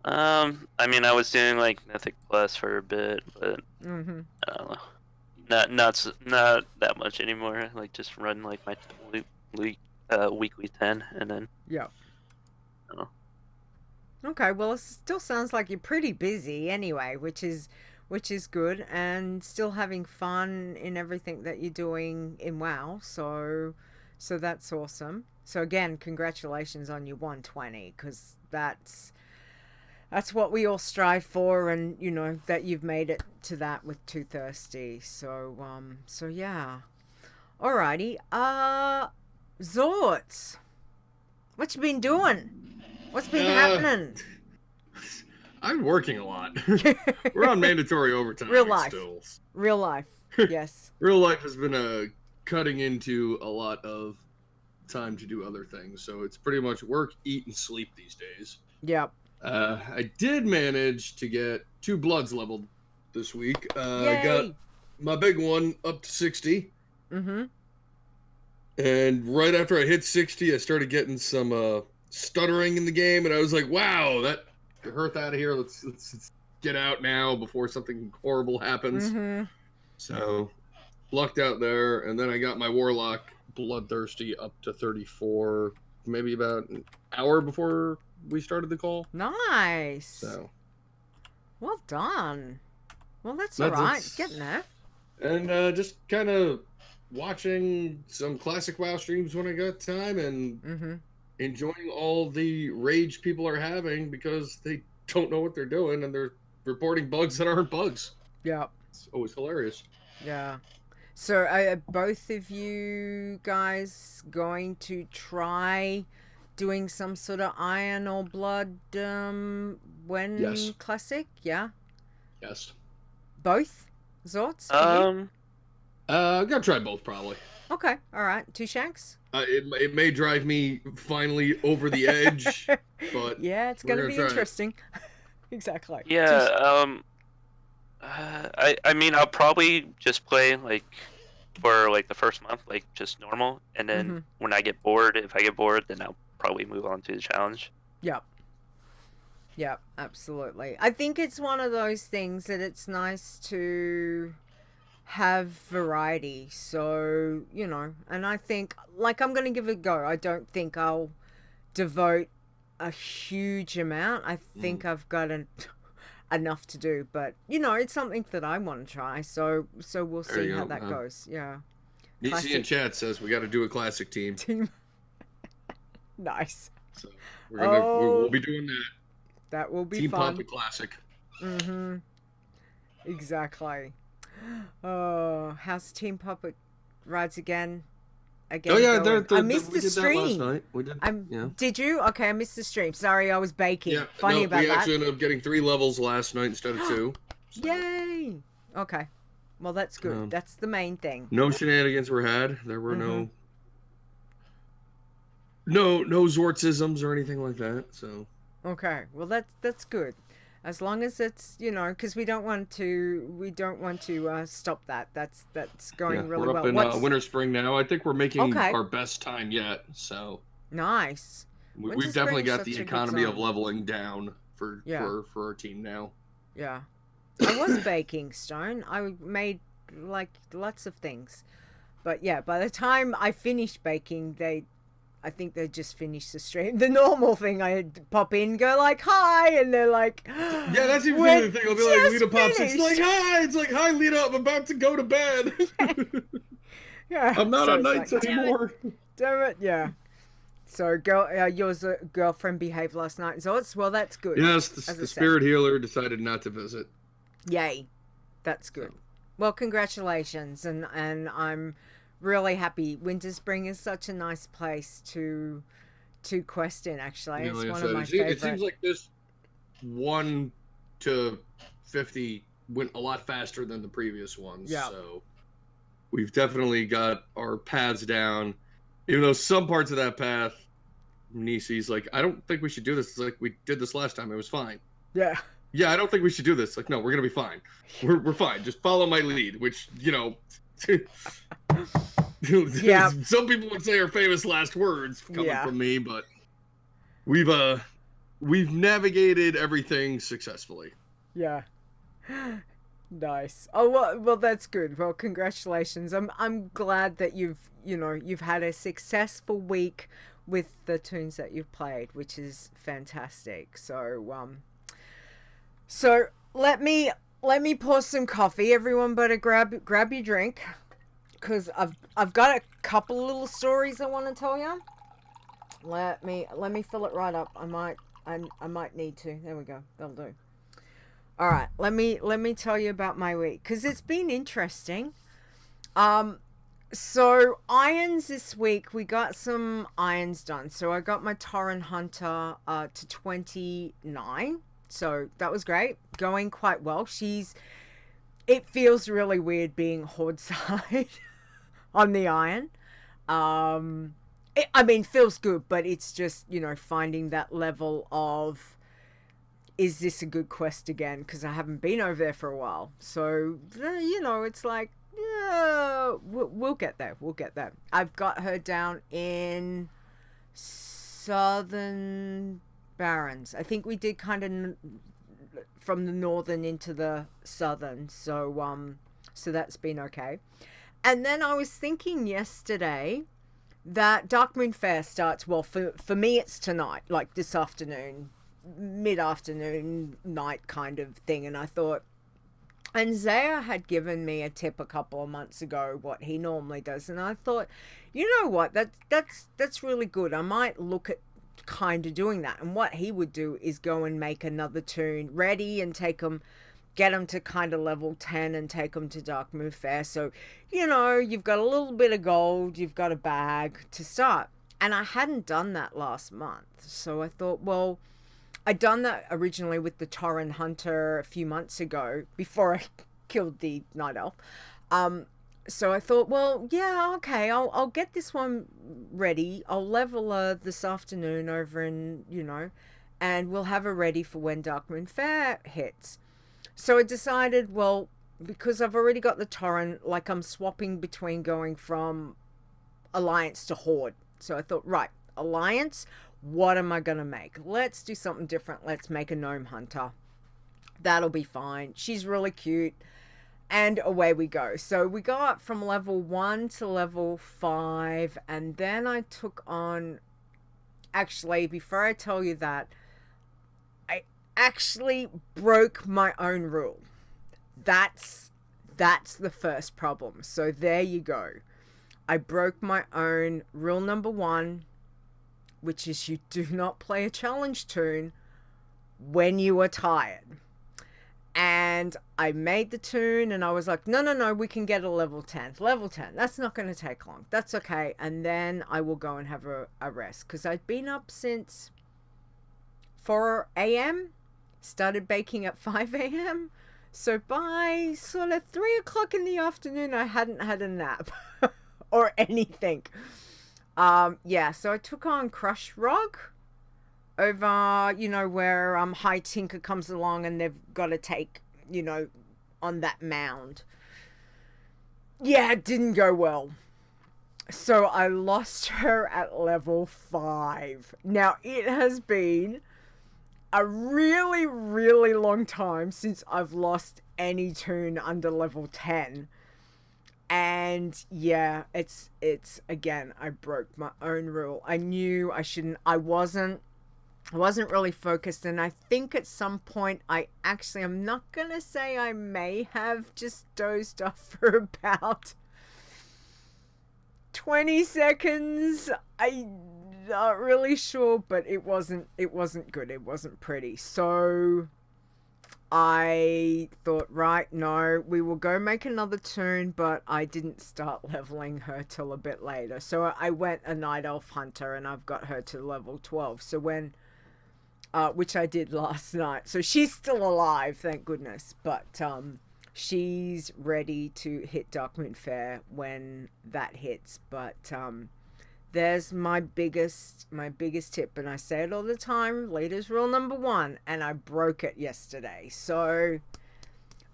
[SPEAKER 3] I mean, I was doing like Mythic Plus for a bit, but I don't know, not that much anymore. Like just run like my weekly 10, and then
[SPEAKER 1] Okay, well, it still sounds like you're pretty busy anyway, which is good, and still having fun in everything that you're doing in WoW. So that's awesome. So again, congratulations on your 120, because that's what we all strive for, and that you've made it to that with Too Thirsty. So yeah. Alrighty. Xortz, what you been doing? What's been happening?
[SPEAKER 2] I'm working a lot. We're on mandatory overtime.
[SPEAKER 1] Real life.
[SPEAKER 2] Still.
[SPEAKER 1] Real life. Yes.
[SPEAKER 2] Real life has been cutting into a lot of time to do other things. So it's pretty much work, eat, and sleep these days.
[SPEAKER 1] Yep.
[SPEAKER 2] I did manage to get 2 bloods leveled this week. I got my big one up to 60. And right after I hit 60, I started getting some stuttering in the game, and I was like, wow, that Hearth out of here. Let's get out now before something horrible happens. So lucked out there, and then I got my Warlock Bloodthirsty up to 34, maybe about an hour before we started the call.
[SPEAKER 1] Nice.
[SPEAKER 2] So
[SPEAKER 1] well done. Well, that's all right. Getting there.
[SPEAKER 2] And just kind of watching some classic WoW streams when I got time, and enjoying all the rage people are having because they don't know what they're doing and they're reporting bugs that aren't bugs.
[SPEAKER 1] Yeah.
[SPEAKER 2] It's always hilarious.
[SPEAKER 1] Yeah. So are both of you guys going to try doing some sort of iron or blood when classic? Yeah.
[SPEAKER 2] Yes.
[SPEAKER 1] Both? Xortz?
[SPEAKER 2] I'm gonna try both probably.
[SPEAKER 1] Okay, all right. 2 shanks?
[SPEAKER 2] It may drive me finally over the edge, but
[SPEAKER 1] yeah, it's going to be interesting. Exactly.
[SPEAKER 3] Yeah, I mean, I'll probably just play, like, for, like, the first month, like, just normal, and then when I get bored, if I get bored, then I'll probably move on to the challenge.
[SPEAKER 1] Yep. Yep, absolutely. I think it's one of those things that it's nice to have variety. So, you know, and I think, like, I'm going to give it a go. I don't think I'll devote a huge amount. I think I've got enough to do, but, you know, it's something that I want to try. So we'll see how that goes. Yeah.
[SPEAKER 2] DC in chat says we got to do a classic team.
[SPEAKER 1] Nice.
[SPEAKER 2] So we'll be doing that.
[SPEAKER 1] That will be
[SPEAKER 2] Team
[SPEAKER 1] fun.
[SPEAKER 2] Puppet Classic.
[SPEAKER 1] Exactly. Oh, how's Team Puppet rides again?
[SPEAKER 2] Oh yeah,
[SPEAKER 1] I missed the
[SPEAKER 2] did
[SPEAKER 1] stream.
[SPEAKER 2] That last night. We did.
[SPEAKER 1] Did you? Okay, I missed the stream. Sorry, I was baking.
[SPEAKER 2] Yeah,
[SPEAKER 1] Funny about that.
[SPEAKER 2] We actually ended up getting 3 levels last night instead of 2.
[SPEAKER 1] So. Yay! Okay. Well, that's good. That's the main thing.
[SPEAKER 2] No shenanigans were had. There were no Xortzisms or anything like that. So.
[SPEAKER 1] Okay. Well, that's good. As long as it's, you know, because we don't want to stop that. That's going really well.
[SPEAKER 2] We're up in winter spring now. I think we're making our best time yet. So
[SPEAKER 1] nice.
[SPEAKER 2] We've definitely got the economy of leveling down for our team now.
[SPEAKER 1] Yeah, I was baking, Stone. I made like lots of things, but yeah, by the time I finished baking, I think they just finished the stream. The normal thing, I had pop in, go like, hi, and they're like,
[SPEAKER 2] yeah, that's even the thing. I'll be like, Leeta pops in, it's like, hi, hi, Leeta, I'm about to go to bed.
[SPEAKER 1] Yeah.
[SPEAKER 2] I'm not on nights anymore.
[SPEAKER 1] Damn it, yeah. So, yours girlfriend behaved last night, Xortz. Well, that's good.
[SPEAKER 2] Yes, the spirit healer decided not to visit.
[SPEAKER 1] Yay, that's good. Well, congratulations, and I'm really happy. Winterspring is such a nice place to quest in, actually. It's one of my favorite.
[SPEAKER 2] It seems like this 1 to 50 went a lot faster than the previous ones. Yeah. So we've definitely got our paths down. Even though some parts of that path, Nisi's like, I don't think we should do this. It's like, we did this last time. It was fine.
[SPEAKER 1] Yeah.
[SPEAKER 2] Yeah, I don't think we should do this. Like, no, we're going to be fine. We're fine. Just follow my lead, which, you know... yeah. Some people would say are famous last words coming from me, but we've navigated everything successfully.
[SPEAKER 1] Yeah. Nice. Oh well, that's good. Well, congratulations. I'm glad that you've had a successful week with the tunes that you've played, which is fantastic. So let me pour some coffee. Everyone better grab your drink, because I've got a couple little stories I want to tell you. Let me fill it right up. I might need to. There we go. That'll do. All right. Let me tell you about my week, because it's been interesting. So irons this week, we got some irons done. So I got my Torrent Hunter to 29. So that was great. Going quite well. It feels really weird being horde side on the iron. Feels good, but it's just, finding that level of, is this a good quest again? Because I haven't been over there for a while. So, it's like, yeah, we'll get there. We'll get there. I've got her down in Southern Barrens. I think we did kind of from the northern into the southern, so that's been okay. And then I was thinking yesterday that Darkmoon Faire starts, well, for me it's tonight, like this afternoon, mid-afternoon, night kind of thing. And I thought, and Zaya had given me a tip a couple of months ago what he normally does, and I thought, you know what, that's really good. I might look at kind of doing that. And what he would do is go and make another tune ready and get them to kind of level 10 and take them to Darkmoon Faire. So, you've got a little bit of gold, you've got a bag to start. And I hadn't done that last month. So I thought, well, I'd done that originally with the Torrent Hunter a few months ago before I killed the Night Elf. So I thought, well, yeah, okay, I'll get this one ready. I'll level her this afternoon over in, and we'll have her ready for when Darkmoon Faire hits. So I decided, well, because I've already got the torrent, like I'm swapping between going from Alliance to Horde. So I thought, right, Alliance, what am I going to make? Let's do something different. Let's make a gnome hunter. That'll be fine. She's really cute. And away we go. So we go up from level 1 to level 5. And then I took on... Actually, before I tell you that, I actually broke my own rule. That's the first problem. So there you go. I broke my own rule number 1, which is you do not play a challenge toon when you are tired. And I made the toon and I was like, no, we can get a level 10. Level 10, that's not going to take long. That's okay. And then I will go and have a rest. Because I'd been up since 4 a.m. Started baking at 5 a.m. So by sort of 3 o'clock in the afternoon, I hadn't had a nap or anything. Yeah, so I took on Crush Rock over, where High Tinker comes along and they've got to take, on that mound. Yeah, it didn't go well. So I lost her at level 5. Now, it has been a really, really long time since I've lost any toon under level 10. And yeah, it's again, I broke my own rule. I knew I shouldn't. I wasn't really focused, and I think at some point I'm not gonna say I may have just dozed off for about 20 seconds. I'm not really sure, but it wasn't good. It wasn't pretty. So I thought, right, no, we will go make another toon, but I didn't start leveling her till a bit later. So I went a Night Elf Hunter, and I've got her to level 12. So when, which I did last night. So she's still alive, thank goodness. But she's ready to hit Darkmoon Faire when that hits. But there's my biggest tip, and I say it all the time, Leeta's rule number 1, and I broke it yesterday. So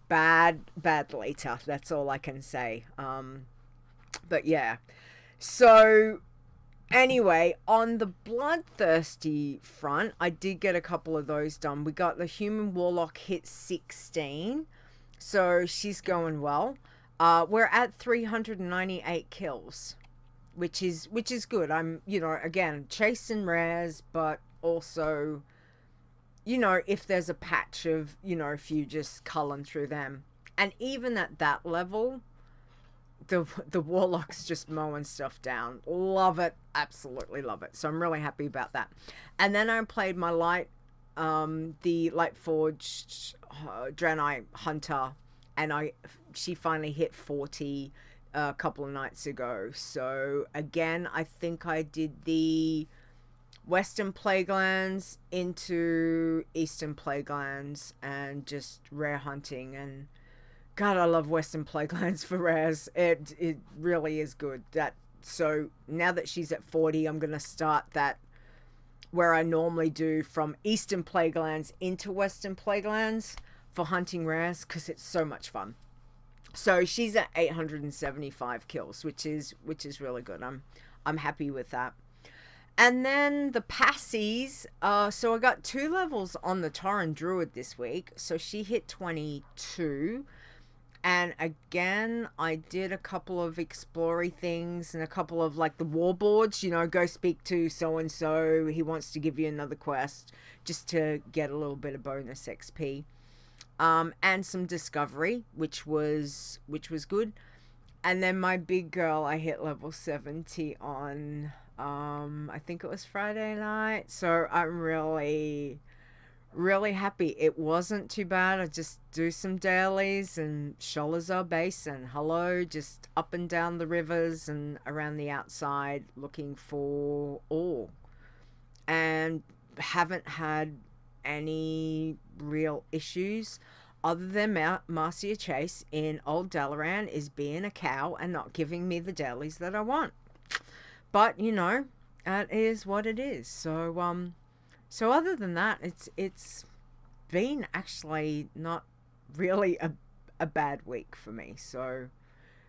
[SPEAKER 1] bad Leeta, that's all I can say. But yeah, so anyway, on the Bloodthirsty front, I did get a couple of those done. We got the Human Warlock hit 16, so she's going well. We're at 398 kills. Which is good. I'm, again, chasing rares, but also, if there's a patch of, if you just culling through them. And even at that level, the Warlock's just mowing stuff down. Love it. Absolutely love it. So I'm really happy about that. And then I played my the Lightforged Draenei Hunter, and she finally hit 40 a couple of nights ago. So again, I think I did the Western Plaguelands into Eastern Plaguelands and just rare hunting. And God, I love Western Plaguelands for rares. It really is good. So now that she's at 40, I'm gonna start that where I normally do from Eastern Plaguelands into Western Plaguelands for hunting rares, because it's so much fun. So she's at 875 kills, which is really good. I'm happy with that. And then the passies. So I got 2 levels on the Tauren Druid this week. So she hit 22. And again, I did a couple of explory things and a couple of like the war boards. Go speak to so and so. He wants to give you another quest, just to get a little bit of bonus XP. And some discovery, which was good. And then my big girl, I hit level 70 on, I think it was Friday night. So I'm really, really happy. It wasn't too bad. I just do some dailies and Sholazar base and hello, just up and down the rivers and around the outside looking for ore. And haven't had any real issues. other than Marcia Chase in Old Dalaran, is being a cow and not giving me the dailies that I want. But, you know, it is what it is. So, so other than that, it's been actually not really a bad week for me. So,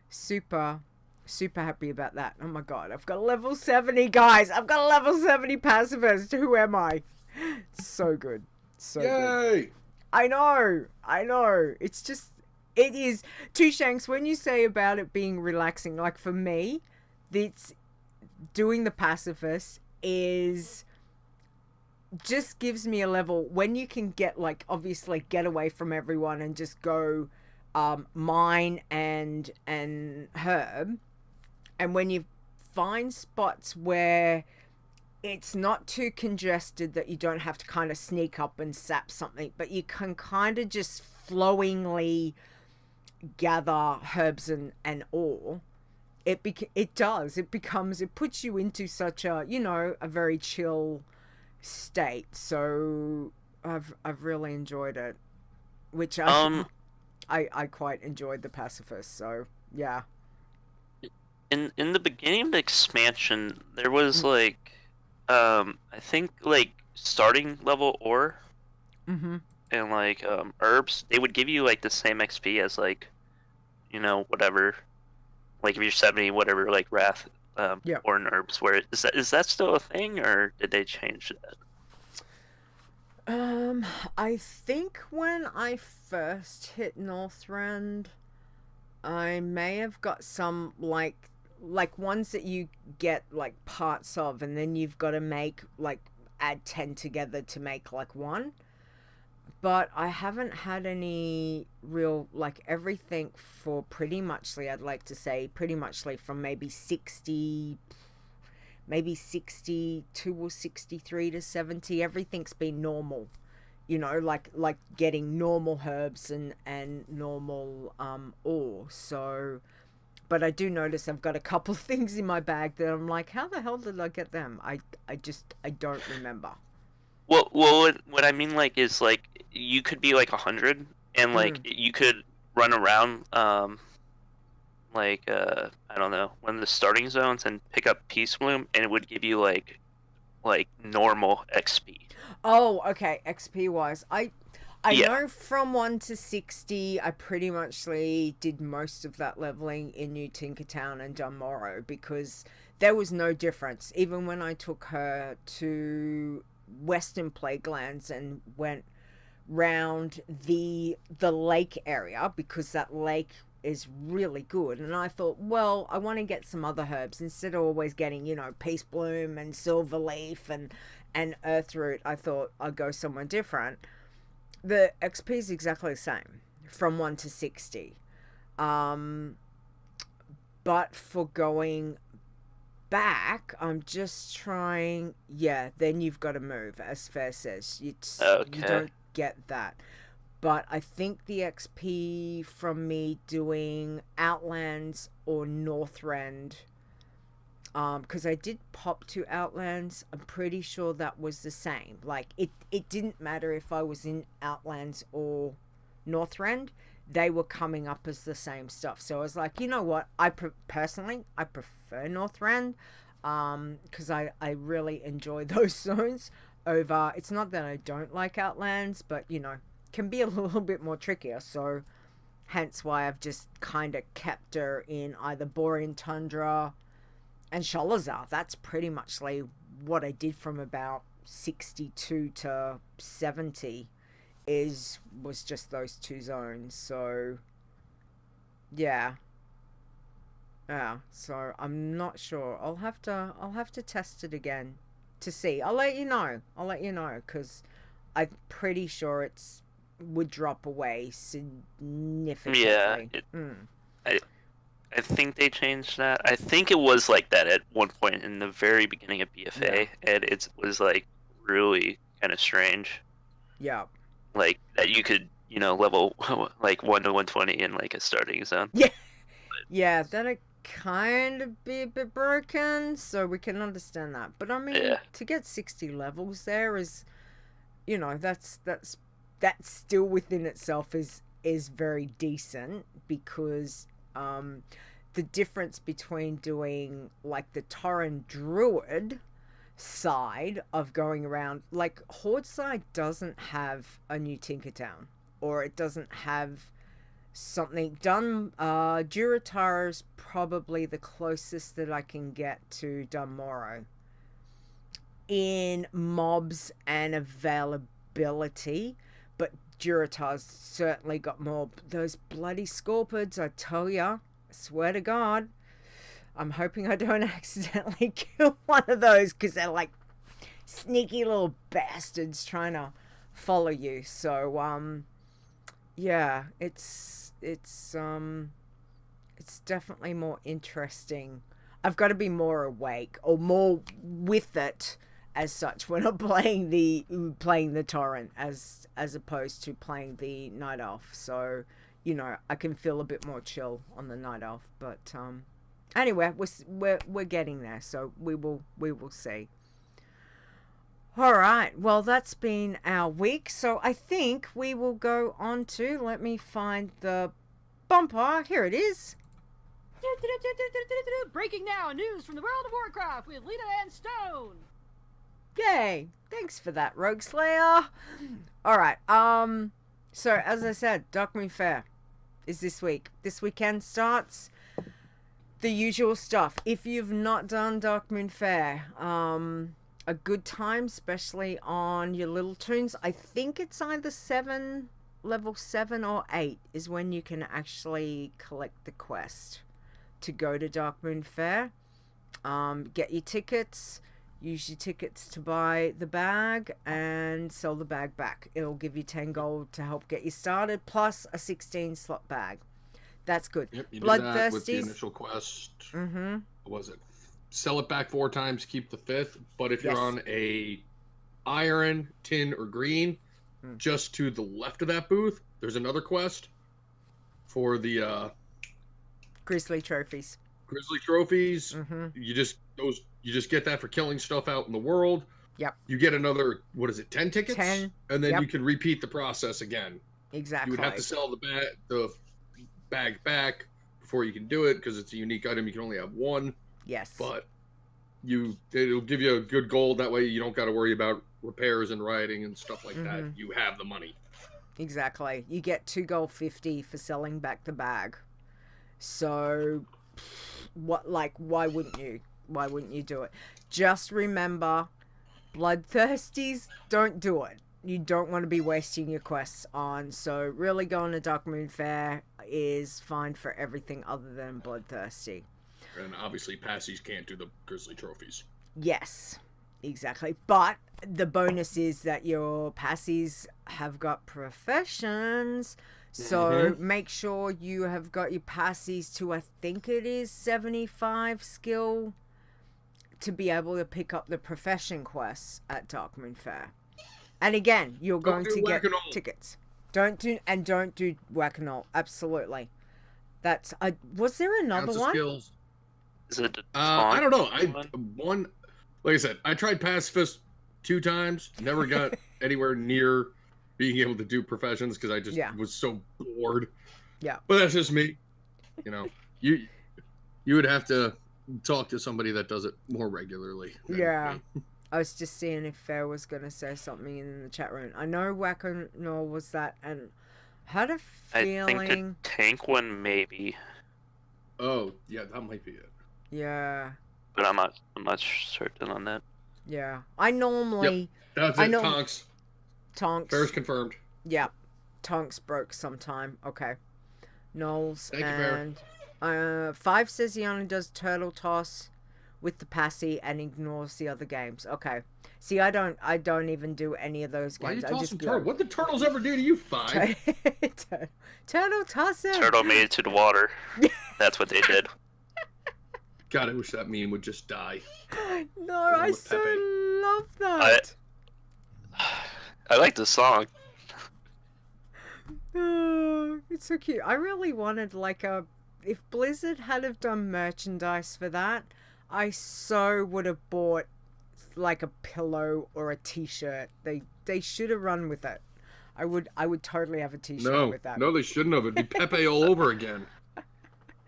[SPEAKER 1] super happy about that. Oh my god, I've got a level 70, guys. I've got a level 70 pacifist. Who am I? So good. So
[SPEAKER 2] Yay!
[SPEAKER 1] Good. I know. It's just, it is. Two Shanks, when you say about it being relaxing, like for me, it's doing the pacifist is just gives me a level when you can get, like, obviously get away from everyone and just go mine and herb. And when you find spots where it's not too congested that you don't have to kind of sneak up and sap something, but you can kind of just flowingly gather herbs and ore, it puts you into such a, you know, a very chill state. So I've really enjoyed it, which I quite enjoyed the pacifist. So yeah.
[SPEAKER 3] In the beginning of the expansion, there was like, I think like starting level ore, and like herbs. They would give you like the same XP as like, you know, whatever. Like if you're 70, whatever, like wrath, ore and herbs. Where is that still a thing, or did they change that?
[SPEAKER 1] I think when I first hit Northrend, I may have got some like ones that you get like parts of, and then you've got to make like add 10 together to make like one. But I haven't had any real, like, everything for pretty muchly, I'd like to say pretty muchly from maybe 62 or 63 to 70, everything's been normal, you know, like getting normal herbs and normal ore. So, but I do notice I've got a couple things in my bag that I'm like, how the hell did I get them? I don't remember.
[SPEAKER 3] Well, what I mean, like, is like you could be like 100, and like you could run around, like I don't know, one of the starting zones and pick up Peace Bloom, and it would give you like normal XP.
[SPEAKER 1] Oh, okay, XP wise, I know from 1 to 60, I pretty much did most of that leveling in New Tinkertown and Dunmorrow, because there was no difference. Even when I took her to Western Plaguelands and went round the lake area, because that lake is really good, and I thought, well, I want to get some other herbs instead of always getting, you know, Peace Bloom and Silverleaf and Earthroot. I thought I'd go somewhere different. The XP is exactly the same from 1 to 60, but for going back, I'm just trying. Yeah, then you've got to move, as Fair says. You don't get that. But I think the XP from me doing Outlands or Northrend, because I did pop to Outlands, I'm pretty sure that was the same. Like, it didn't matter if I was in Outlands or Northrend, they were coming up as the same stuff. So I was like, you know what, personally I prefer Northrend, because I really enjoy those zones over. It's not that I don't like Outlands, but, you know, can be a little bit more trickier. So hence why I've just kind of kept her in either Borean Tundra and Sholazar. That's pretty much like what I did from about 62 to 70 was just those two zones. So yeah, so I'm not sure. I'll have to test it again to see. I'll let you know, because I'm pretty sure it's would drop away significantly.
[SPEAKER 3] Yeah, I think they changed that. I think it was like that at one point in the very beginning of BFA, and it was like really kind of strange.
[SPEAKER 1] Yeah.
[SPEAKER 3] Like that you could, you know, level like 1 to 120 in like a starting zone.
[SPEAKER 1] Yeah. Yeah, that'd kind of be a bit broken, so we can understand that. But I mean, to get 60 levels there is, you know, that's still within itself is is very decent because the difference between doing like the Tauren Druid side of going around, like Horde side doesn't have a new Tinkertown, or it doesn't have something done. Durotar's probably the closest that I can get to Dunmorrow in mobs and availability, but Durotar's certainly got more. Those bloody Scorpids, I tell ya, I swear to God, I'm hoping I don't accidentally kill one of those, because they're like sneaky little bastards trying to follow you. So yeah, it's definitely more interesting. I've got to be more awake or more with it as such when I'm playing the Torrent as opposed to playing the Night Elf. So, you know, I can feel a bit more chill on the Night Elf, but anyway, we're getting there, so we will see. All right, well, that's been our week, so I think we will go on to, let me find the bumper. Here it is.
[SPEAKER 5] Breaking now, news from the world of Warcraft with Leeta and Stone.
[SPEAKER 1] Yay! Thanks for that, Rogue Slayer. All right, so as I said, Darkmoon Faire is this week. This weekend starts the usual stuff. If you've not done Darkmoon Faire, a good time, especially on your little tunes. I think it's either level 7 or 8 is when you can actually collect the quest to go to Darkmoon Faire. Get your tickets, use your tickets to buy the bag and sell the bag back. It'll give you 10 gold to help get you started, plus a 16 slot bag. That's good.
[SPEAKER 2] Yep, you
[SPEAKER 1] Bloodthirsties.
[SPEAKER 2] do that with the initial quest. What was it? Sell it back 4 times, keep the 5th. But if you're on a iron, tin, or green, just to the left of that booth, there's another quest for the
[SPEAKER 1] Grizzly trophies.
[SPEAKER 2] Grizzly trophies. You just get that for killing stuff out in the world.
[SPEAKER 1] Yep.
[SPEAKER 2] You get another, 10 tickets?
[SPEAKER 1] 10.
[SPEAKER 2] And then you can repeat the process again.
[SPEAKER 1] Exactly.
[SPEAKER 2] You would have to sell the bag back before you can do it, because it's a unique item. You can only have one.
[SPEAKER 1] Yes.
[SPEAKER 2] But it'll give you a good gold. That way you don't got to worry about repairs and rioting and stuff like that. You have the money.
[SPEAKER 1] Exactly. You get 2 gold 50 for selling back the bag. So why wouldn't you? Why wouldn't you do it? Just remember, bloodthirsties, don't do it. You don't want to be wasting your quests on. So really going to Darkmoon Faire is fine for everything other than bloodthirsty.
[SPEAKER 2] And obviously passies can't do the grizzly trophies.
[SPEAKER 1] Yes, exactly. But the bonus is that your passies have got professions. So make sure you have got your passies to, I think it is 75 skill, to be able to pick up the profession quests at Darkmoon Faire. And again, you're going to get tickets. Don't do Whack-A-Null. Absolutely. That's was there another one?
[SPEAKER 2] Skills.
[SPEAKER 3] Is it
[SPEAKER 2] I don't know. Like I said, I tried Pacifist 2 times, never got anywhere near being able to do professions because I just was so bored.
[SPEAKER 1] Yeah.
[SPEAKER 2] But that's just me. You know, you would have to talk to somebody that does it more regularly.
[SPEAKER 1] Yeah. Me. I was just seeing if Fair was going to say something in the chat room. I know Whack-A-Null was that, and had a feeling.
[SPEAKER 3] I think the tank one maybe.
[SPEAKER 2] Oh yeah, that might be it.
[SPEAKER 1] Yeah.
[SPEAKER 3] But I'm not certain on that.
[SPEAKER 1] Yeah. I normally.
[SPEAKER 2] Yep. That's it. Tonks.
[SPEAKER 1] Tonks.
[SPEAKER 2] Fair's confirmed.
[SPEAKER 1] Yeah. Tonks broke sometime. Okay. Knowles.
[SPEAKER 2] Thank
[SPEAKER 1] and you, 5 says he only does turtle toss with the passy and ignores the other games. Okay. See, I don't even do any of those games.
[SPEAKER 2] Why are you tossing turtle? What did turtles ever do to you, 5?
[SPEAKER 1] Turtle tossing.
[SPEAKER 3] Turtle made it to the water. That's what they did.
[SPEAKER 2] God, I wish that meme would just die.
[SPEAKER 1] No, I so love that.
[SPEAKER 3] I like the song.
[SPEAKER 1] Oh, it's so cute. I really wanted if Blizzard had have done merchandise for that, I so would have bought like a pillow or a t-shirt. They should have run with it. I would totally have a t-shirt with that.
[SPEAKER 2] No, they shouldn't have. It'd be Pepe all over again.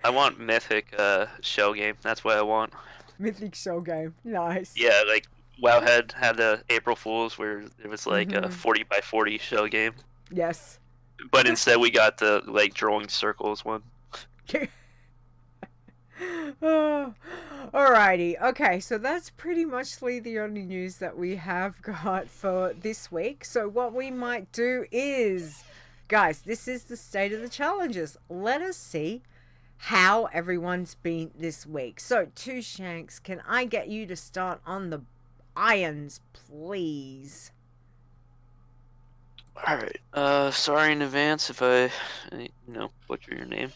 [SPEAKER 3] I want Mythic show game. That's what I want.
[SPEAKER 1] Mythic show game. Nice.
[SPEAKER 3] Yeah, like WoW had the April Fools where it was like a 40x40 show game.
[SPEAKER 1] Yes.
[SPEAKER 3] But instead we got the like drawing circles one.
[SPEAKER 1] Alrighty. Okay, so that's pretty much the only news that we have got for this week. So what we might do is, guys, this is the state of the challenges. Let us see how everyone's been this week. So, Two Shanks, can I get you to start on the irons, please?
[SPEAKER 3] Alright, sorry in advance if I, butcher your name.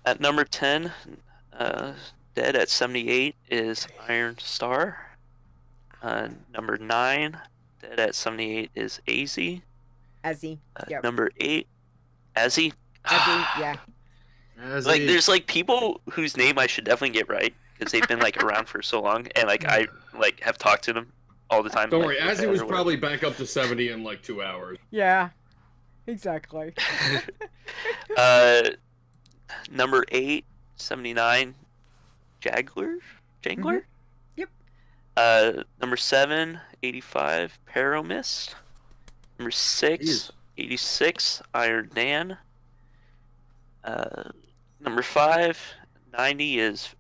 [SPEAKER 3] At number 10, dead at 78 is Iron Star. Number 9, dead at 78 is Azzy.
[SPEAKER 1] Azzy, yep.
[SPEAKER 3] Number 8, Azzy.
[SPEAKER 1] Yeah.
[SPEAKER 3] Like, there's like people whose name I should definitely get right because they've been like around for so long, and like I like have talked to them all the time.
[SPEAKER 2] Don't
[SPEAKER 3] like,
[SPEAKER 2] worry, Azzy was probably back up to 70 in like 2 hours.
[SPEAKER 1] Yeah, exactly.
[SPEAKER 3] Number 8, 79, Jangler.
[SPEAKER 1] Yep.
[SPEAKER 3] Number 7, 85, Paromist. Number 6, 86, Iron Dan. Number 5, 90 is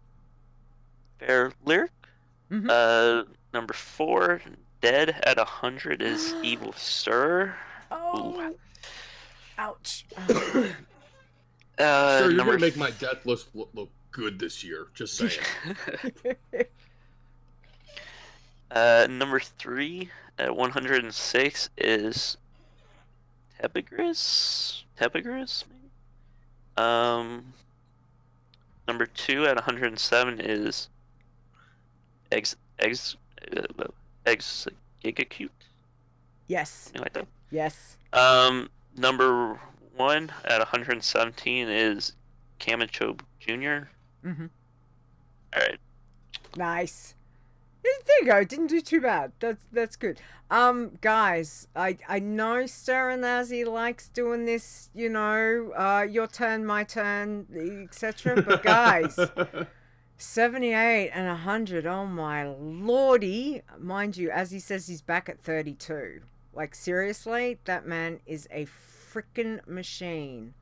[SPEAKER 3] Fair Lyric. Number 4, dead at 100 is Evil Stir.
[SPEAKER 1] Oh.
[SPEAKER 3] Ooh.
[SPEAKER 1] Ouch.
[SPEAKER 2] Sure, you're gonna make my death list look good this year. Just saying.
[SPEAKER 3] Number 3 at 106 is Tepigris, maybe. Number 2 at 107 is Gigacute.
[SPEAKER 1] Yes.
[SPEAKER 3] Something like that.
[SPEAKER 1] Yes.
[SPEAKER 3] Number 1 at 117 is Kamichobe Jr. Alright.
[SPEAKER 1] Nice. There you go. Didn't do too bad. That's good. Guys, I know Star and Azzy likes doing this, your turn, my turn, etc. But guys, 78 and 100, oh my lordy. Mind you, as he says, he's back at 32. Like, seriously, that man is a freaking machine.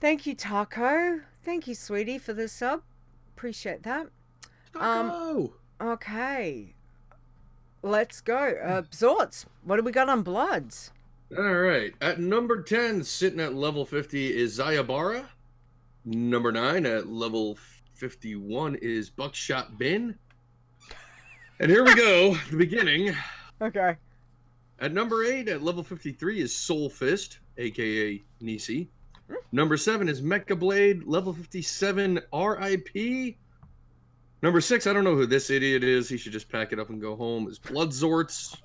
[SPEAKER 1] Thank you, Taco. Thank you, sweetie, for the sub. Appreciate that.
[SPEAKER 2] Taco!
[SPEAKER 1] Okay. Let's go. Xortz, what do we got on Bloods?
[SPEAKER 2] Alright. At number 10, sitting at level 50 is Zayabara. Number 9 at level 51 is Buckshot Bin. And here we go, the beginning.
[SPEAKER 1] Okay.
[SPEAKER 2] At number 8, at level 53 is Soul Fist, aka Nisi. Number 7 is Mecha Blade, level 57, RIP. Number 6, I don't know who this idiot is. He should just pack it up and go home. Is Blood Xortz,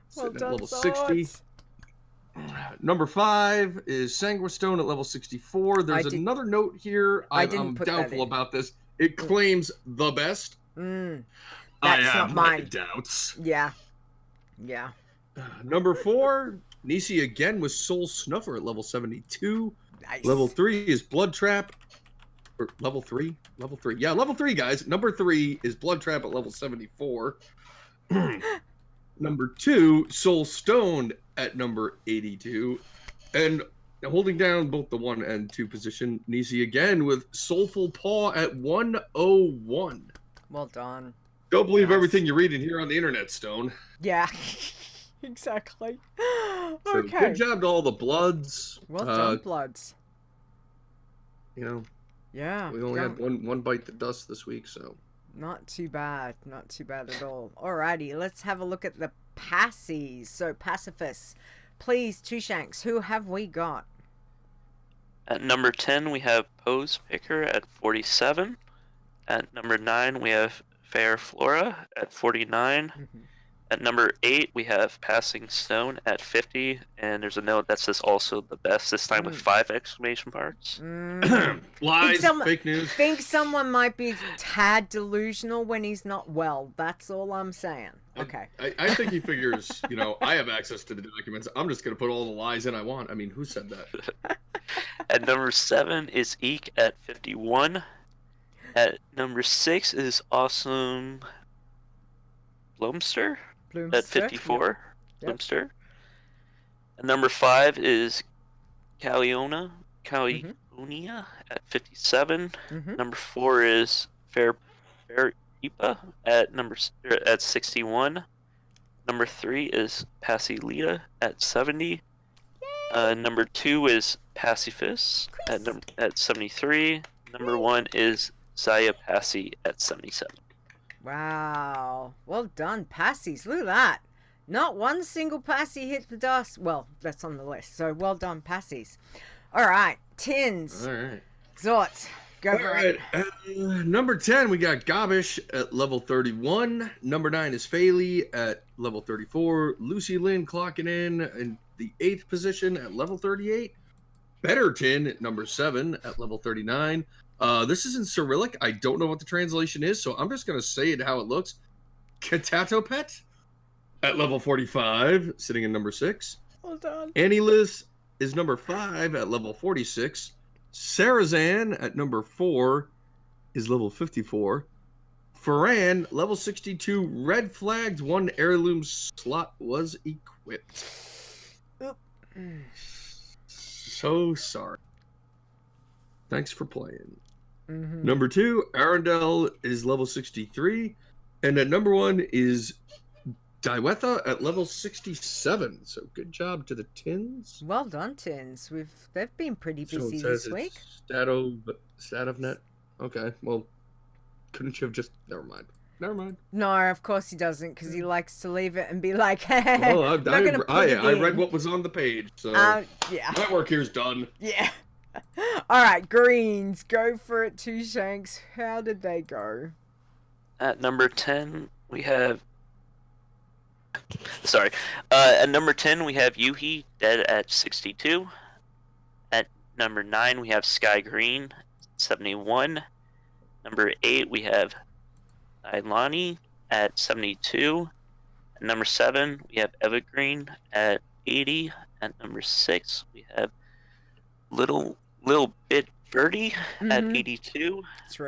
[SPEAKER 2] sitting at level 60. Number 5 is Sanguistone at level 64. There's another note here. I'm doubtful about this. It claims the best.
[SPEAKER 1] That's
[SPEAKER 2] I
[SPEAKER 1] not
[SPEAKER 2] have my
[SPEAKER 1] mine.
[SPEAKER 2] doubts.
[SPEAKER 1] Yeah.
[SPEAKER 2] Number 4, Nisi again with Soul Snuffer at level 72.
[SPEAKER 1] Nice.
[SPEAKER 2] Level 3 is Blood Trap. Or level 3? Level 3. Yeah, level 3, guys. Number 3 is Blood Trap at level 74. Number 2, Soul Stoned at number 82. And holding down both the 1 and 2 position, Nisi again with Soulful Paw at 101.
[SPEAKER 1] Well done.
[SPEAKER 2] Don't believe everything you read in here on the internet, Stone.
[SPEAKER 1] Yeah. Exactly.
[SPEAKER 2] So
[SPEAKER 1] Okay.
[SPEAKER 2] good job to all the Bloods.
[SPEAKER 1] Well done, Bloods. Yeah.
[SPEAKER 2] We only had one bite the dust this week, so.
[SPEAKER 1] Not too bad. Not too bad at all. Alrighty, let's have a look at the passies. So, pacifists. Please, Two Shanks, who have we got?
[SPEAKER 3] At number 10, we have Pose Picker at 47. At number 9, we have Fair Flora at 49. At number 8, we have Passing Stone at 50, and there's a note that says also the best, this time with 5 exclamation marks.
[SPEAKER 2] Lies, fake news.
[SPEAKER 1] Think someone might be tad delusional when he's not well. That's all I'm saying. Okay.
[SPEAKER 2] I think he figures, I have access to the documents. I'm just going to put all the lies in I want. I mean, who said that?
[SPEAKER 3] At number 7 is Eek at 51. At number 6 is Awesome Bloomster at 54.
[SPEAKER 1] Yep.
[SPEAKER 3] Bloomster. At number 5 is Calionia at 57. Number 4 is Fair Ipa at 61. Number 3 is Leeta at 70. Number 2 is Pacifist at 73. Number 1 is Zaya Passy at 77.
[SPEAKER 1] Wow. Well done, Passies. Look at that. Not one single Passy hit the dust. Well, that's on the list. So well done, Passies. All right. Tins.
[SPEAKER 2] All right.
[SPEAKER 1] Xortz. Go for it.
[SPEAKER 2] Number 10, we got Gabish at level 31. Number 9 is Faley at level 34. Lucy Lynn clocking in the 8th position at level 38. Betterton at number 7 at level 39. This is in Cyrillic. I don't know what the translation is, so I'm just going to say it how it looks. Katatopet at level 45, sitting in number 6.
[SPEAKER 1] Well done.
[SPEAKER 2] Annelies is number 5 at level 46. Sarazan at number 4 is level 54. Ferran, level 62, red flagged, 1 heirloom slot was equipped.
[SPEAKER 1] Oop.
[SPEAKER 2] So sorry. Thanks for playing. Number 2, Arundel is level 63. And at number 1 is Diwetha at level 67. So good job to the Tins.
[SPEAKER 1] Well done, Tins. They've been pretty busy this week.
[SPEAKER 2] Stat of net. Okay, well, couldn't you have just... Never mind.
[SPEAKER 1] No, of course he doesn't, because he likes to leave it and be like, hey,
[SPEAKER 2] well, I read what was on the page, so
[SPEAKER 1] yeah.
[SPEAKER 2] my work here's done.
[SPEAKER 1] Yeah. All right, Greens, go for it, Two Shanks. How did they go?
[SPEAKER 3] At number 10, we have... at number 10, we have Yuhi, dead at 62. At number 9, we have Sky Green, 71. Number 8, we have Ailani at 72. At number 7, we have Evergreen at 80. At number 6, we have Little Bit Birdie at 82.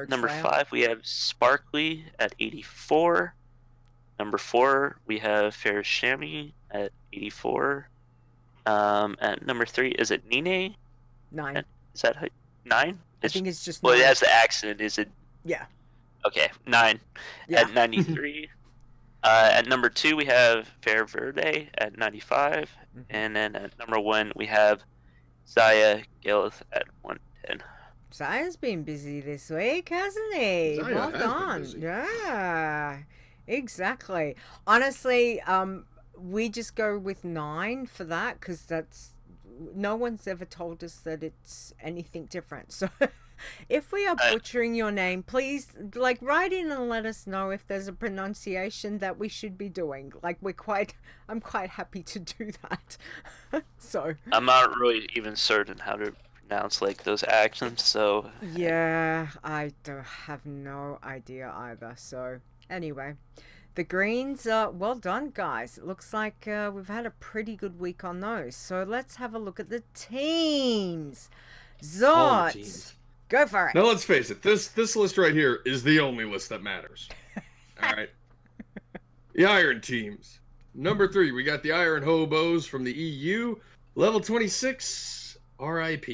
[SPEAKER 3] Number 5, we have Sparkly at 84. Number 4, we have Fair Shami at 84. At number 3, is it Nine?
[SPEAKER 1] 9.
[SPEAKER 3] Is that 9?
[SPEAKER 1] I think it's just
[SPEAKER 3] 9. Well,
[SPEAKER 1] nine.
[SPEAKER 3] it has the accent. Is it?
[SPEAKER 1] Yeah.
[SPEAKER 3] Okay, 9.
[SPEAKER 1] Yeah.
[SPEAKER 3] At 93. At number 2, we have Fair Verde at 95. And then at number 1, we have Zaya Gilith at 110.
[SPEAKER 1] Zaya's been busy this week, hasn't he?
[SPEAKER 2] Zaya
[SPEAKER 1] well
[SPEAKER 2] has
[SPEAKER 1] done.
[SPEAKER 2] been busy.
[SPEAKER 1] Yeah. Exactly. Honestly, we just go with 9 for that, because that's... No one's ever told us that it's anything different. So if we are butchering your name, please write in and let us know if there's a pronunciation that we should be doing. I'm quite happy to do that. So
[SPEAKER 3] I'm not really even certain how to pronounce those accents, so
[SPEAKER 1] yeah, I have no idea either. So anyway, the Greens, well done, guys. It looks like we've had a pretty good week on those. So let's have a look at the teams. Xortz, go for it.
[SPEAKER 2] Now let's face it, this list right here is the only list that matters. All right. The Iron teams. Number 3, we got the Iron Hobos from the EU, level 26, RIP.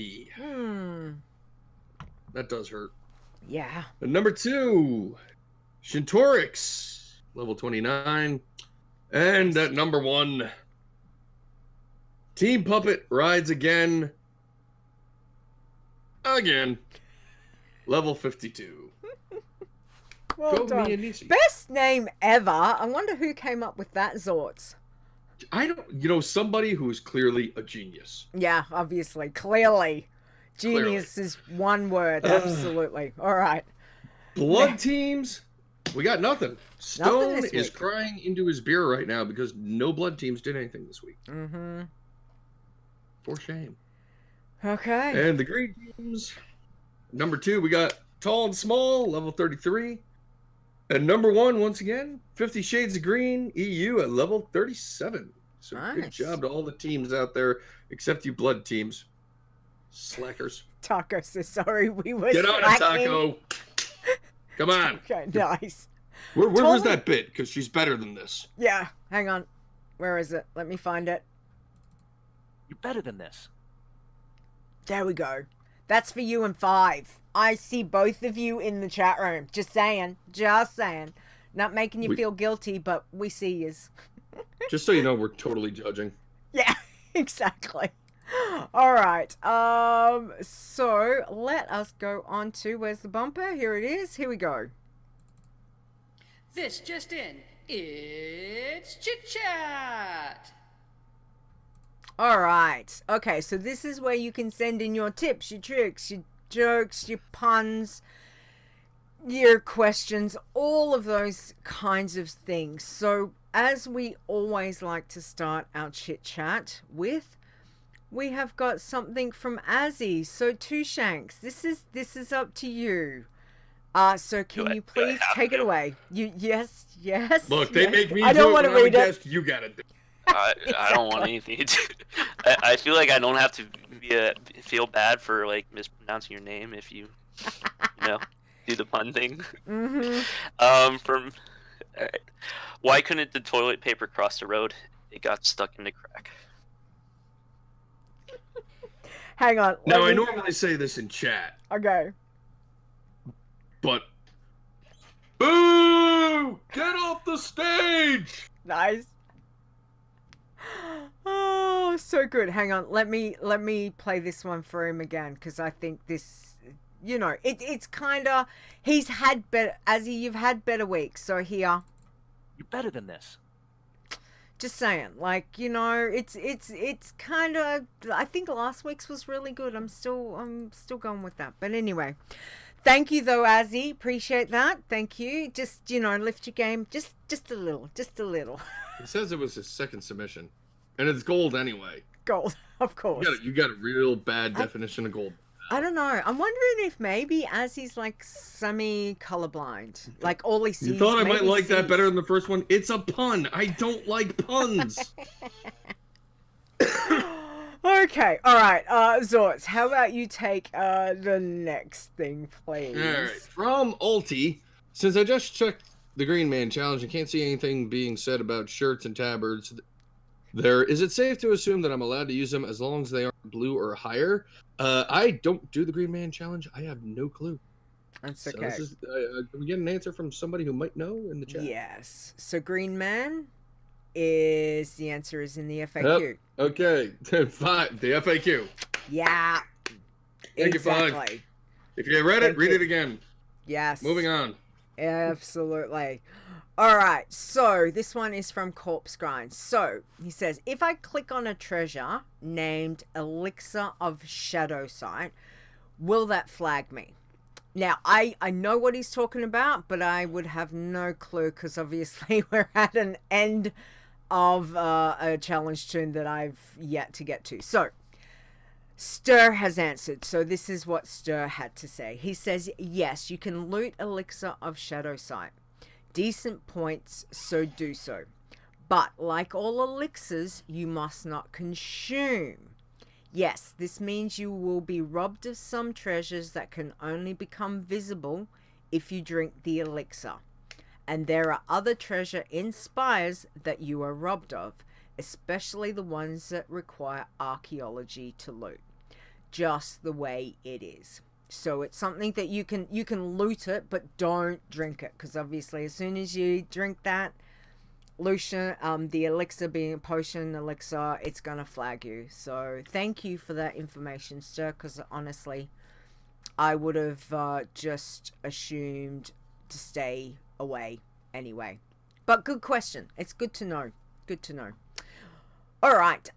[SPEAKER 2] That does hurt.
[SPEAKER 1] Yeah.
[SPEAKER 2] And number 2, Shintorix, level 29. And at number 1, Team Puppet rides again. Level 52.
[SPEAKER 1] Well
[SPEAKER 2] Go
[SPEAKER 1] done.
[SPEAKER 2] me and Nisi.
[SPEAKER 1] Best name ever. I wonder who came up with that, Xortz.
[SPEAKER 2] I don't, somebody who's clearly a genius.
[SPEAKER 1] Yeah, obviously. Clearly. Genius is one word. Absolutely. All right.
[SPEAKER 2] Blood teams, we got nothing. Stone
[SPEAKER 1] this
[SPEAKER 2] is
[SPEAKER 1] week.
[SPEAKER 2] crying into his beer right now because no blood teams did anything this week. For shame.
[SPEAKER 1] Okay.
[SPEAKER 2] And the green teams, number 2, we got Tall and Small, level 33. And number 1, once again, 50 Shades of Green EU at level 37. So good job to all the teams out there, except you blood teams. Slackers.
[SPEAKER 1] Taco says sorry, we were
[SPEAKER 2] Get on it, Taco. Come on.
[SPEAKER 1] Okay, nice.
[SPEAKER 2] Where was that bit? Because she's better than this.
[SPEAKER 1] Yeah, hang on. Where is it? Let me find it.
[SPEAKER 6] You're better than this.
[SPEAKER 1] There we go. That's for you and 5. I see both of you in the chat room. Just saying. Just saying. Not making you feel guilty, but we see yous.
[SPEAKER 2] Just so you know, we're totally judging.
[SPEAKER 1] Yeah, exactly. All right. So let us go on to, where's the bumper? Here it is. Here we go.
[SPEAKER 5] This just in. It's Chit Chat.
[SPEAKER 1] All right. Okay, so this is where you can send in your tips, your tricks, your jokes, your puns, your questions, all of those kinds of things. So as we always like to start our chit chat with, we have got something from Azzy. So Two Shanks, this is up to you. So can you please take it away? Yes.
[SPEAKER 2] Look, they make me
[SPEAKER 1] I don't want to read it.
[SPEAKER 2] You gotta do.
[SPEAKER 3] Exactly. I don't want anything to do. I feel like I don't have to feel bad for like mispronouncing your name if you do the pun thing. Mm-hmm. Alright. Why couldn't the toilet paper cross the road? It got stuck in the crack.
[SPEAKER 1] Hang on.
[SPEAKER 2] Now I normally say this in chat.
[SPEAKER 1] Okay.
[SPEAKER 2] But boo! Get off the stage!
[SPEAKER 1] Nice. Oh, so good. Hang on. Let me play this one for him again, because I think this, it's kind of, he's had better, Azzy, you've had better weeks. So here.
[SPEAKER 6] You're better than this.
[SPEAKER 1] Just saying, like, it's kind of, I think last week's was really good. I'm still going with that. But anyway, thank you though, Azzy. Appreciate that. Thank you. Just, lift your game just a little.
[SPEAKER 2] He says it was his second submission. And it's gold anyway.
[SPEAKER 1] Gold, of course.
[SPEAKER 2] You got a real bad definition of gold.
[SPEAKER 1] I don't know. I'm wondering if maybe Azzy's like semi-colorblind. Like all he sees.
[SPEAKER 2] You thought I might like that better than the first one? It's a pun. I don't like puns.
[SPEAKER 1] Okay. All right. Xortz, how about you take the next thing, please?
[SPEAKER 2] All right. From Ulti, since I just checked the Green Man Challenge and can't see anything being said about shirts and tabards, is it safe to assume that I'm allowed to use them as long as they are blue or higher? I don't do the Green Man Challenge. I have no clue.
[SPEAKER 1] That's okay.
[SPEAKER 2] So we get an answer from somebody who might know in the chat.
[SPEAKER 1] Yes. So Green Man the answer is in the FAQ.
[SPEAKER 2] Yep. Okay. 5. The FAQ.
[SPEAKER 1] Yeah.
[SPEAKER 2] Thank
[SPEAKER 1] exactly.
[SPEAKER 2] you, 5. If you read it, read it again.
[SPEAKER 1] Yes.
[SPEAKER 2] Moving on.
[SPEAKER 1] Absolutely. All right, so this one is from Corpse Grind. So he says, if I click on a treasure named Elixir of Shadow Sight, will that flag me? Now, I know what he's talking about, but I would have no clue because obviously we're at an end of a challenge tune that I've yet to get to. So Stir has answered. So this is what Stir had to say. He says, yes, you can loot Elixir of Shadow Sight. Decent points, so do so. But like all elixirs, you must not consume. Yes, this means you will be robbed of some treasures that can only become visible if you drink the elixir. And there are other treasure in spires that you are robbed of, especially the ones that require archaeology to loot. Just the way it is. So it's something that you can loot it, but don't drink it, because obviously as soon as you drink that Lucian, the elixir being a potion elixir, it's gonna flag you. So thank you for that information, sir, because honestly I would have just assumed to stay away anyway. But good question. It's good to know. Good to know. All right.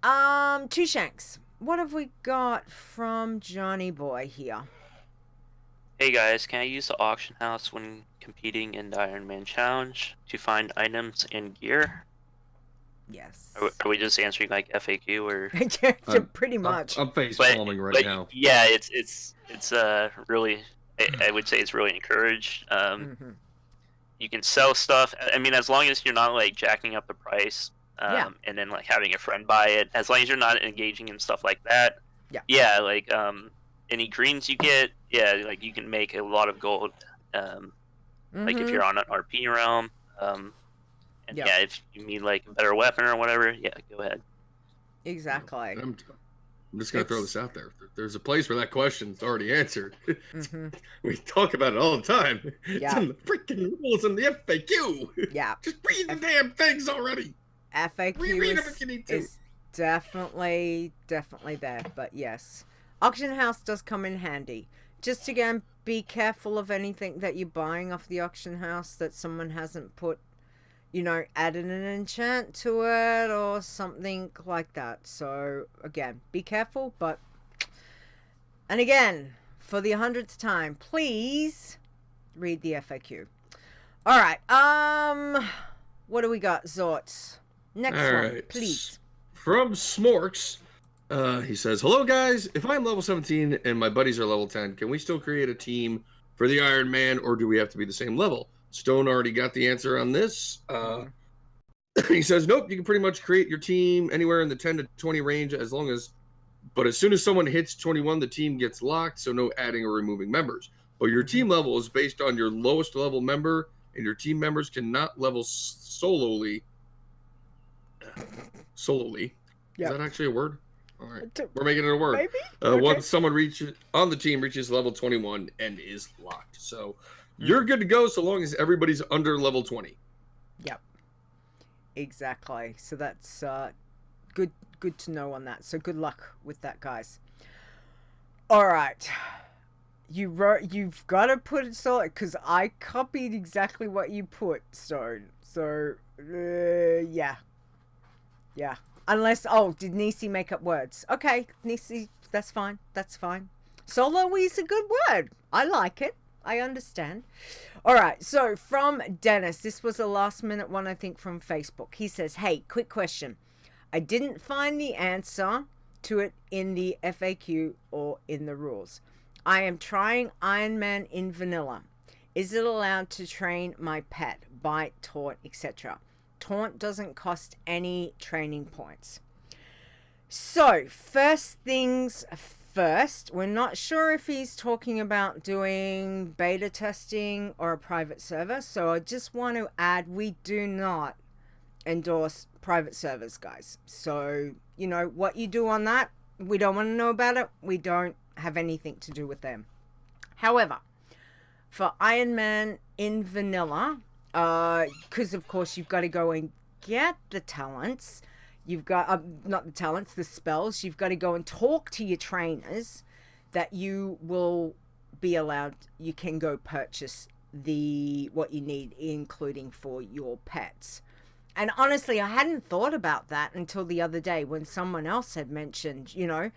[SPEAKER 1] Two Shanks, what have we got from Johnny Boy here?
[SPEAKER 3] Hey guys, can I use the auction house when competing in the Iron Man Challenge to find items and gear?
[SPEAKER 1] Yes.
[SPEAKER 3] Are we just answering like FAQ or?
[SPEAKER 1] Pretty much.
[SPEAKER 2] I'm face palming right now.
[SPEAKER 3] Yeah, it's really, I would say it's really encouraged. you can sell stuff. I mean, as long as you're not like jacking up the price,
[SPEAKER 1] Yeah.
[SPEAKER 3] and then like having a friend buy it. As long as you're not engaging in stuff like that.
[SPEAKER 1] Yeah.
[SPEAKER 3] Yeah, like any greens you get, yeah, like you can make a lot of gold. Like if you're on an RP realm, and
[SPEAKER 1] Yeah.
[SPEAKER 3] yeah, if you need like a better weapon or whatever, yeah, go ahead.
[SPEAKER 1] Exactly.
[SPEAKER 2] I'm just gonna throw this out there. There's a place where that question's already answered. We talk about it all the time. It's in the freaking rules in the FAQ.
[SPEAKER 1] Yeah.
[SPEAKER 2] Just read the damn things already.
[SPEAKER 1] FAQ
[SPEAKER 2] Reread them if you need to.
[SPEAKER 1] is definitely there, but yes. Auction house does come in handy. Just again, be careful of anything that you're buying off the auction house that someone hasn't put, you know, added an enchant to it or something like that. So again, be careful, but, and again, for the 100th time, please read the FAQ. All right, what do we got, Xortz? Next one, please.
[SPEAKER 2] From Smorks, he says, "Hello guys, if I'm level 17 and my buddies are level 10, can we still create a team for the Iron Man, or do we have to be the same level?" Stone already got the answer on this. He says, "Nope, you can pretty much create your team anywhere in the 10 to 20 range but as soon as someone hits 21, the team gets locked, so no adding or removing members. But your team level is based on your lowest level member, and your team members cannot level solely. Is that actually a word? All right, we're making it a word.
[SPEAKER 1] Maybe?
[SPEAKER 2] Once someone on the team reaches level 21 and is locked. So you're good to go so long as everybody's under level 20.
[SPEAKER 1] Yep. Exactly. So that's good to know on that. So good luck with that, guys. All right. You've got to put it solid, because I copied exactly what you put, Stone. So yeah. Unless, did Nisi make up words? Okay, Nisi, that's fine. Solo is a good word. I like it. I understand. All right, so from Dennis, this was a last minute one, I think, from Facebook. He says, "Hey, quick question. I didn't find the answer to it in the FAQ or in the rules. I am trying Iron Man in vanilla. Is it allowed to train my pet, bite, taunt, etc.? Taunt doesn't cost any training points." So, first things first, we're not sure if he's talking about doing beta testing or a private server. So I just want to add, we do not endorse private servers, guys. So, you know, what you do on that, we don't want to know about it. We don't have anything to do with them. However, for Iron Man in vanilla, because of course you've got to go and get the talents. You've got, not the talents, the spells. You've got to go and talk to your trainers that you will be allowed, you can go purchase what you need, including for your pets. And honestly, I hadn't thought about that until the other day when someone else had mentioned, you know,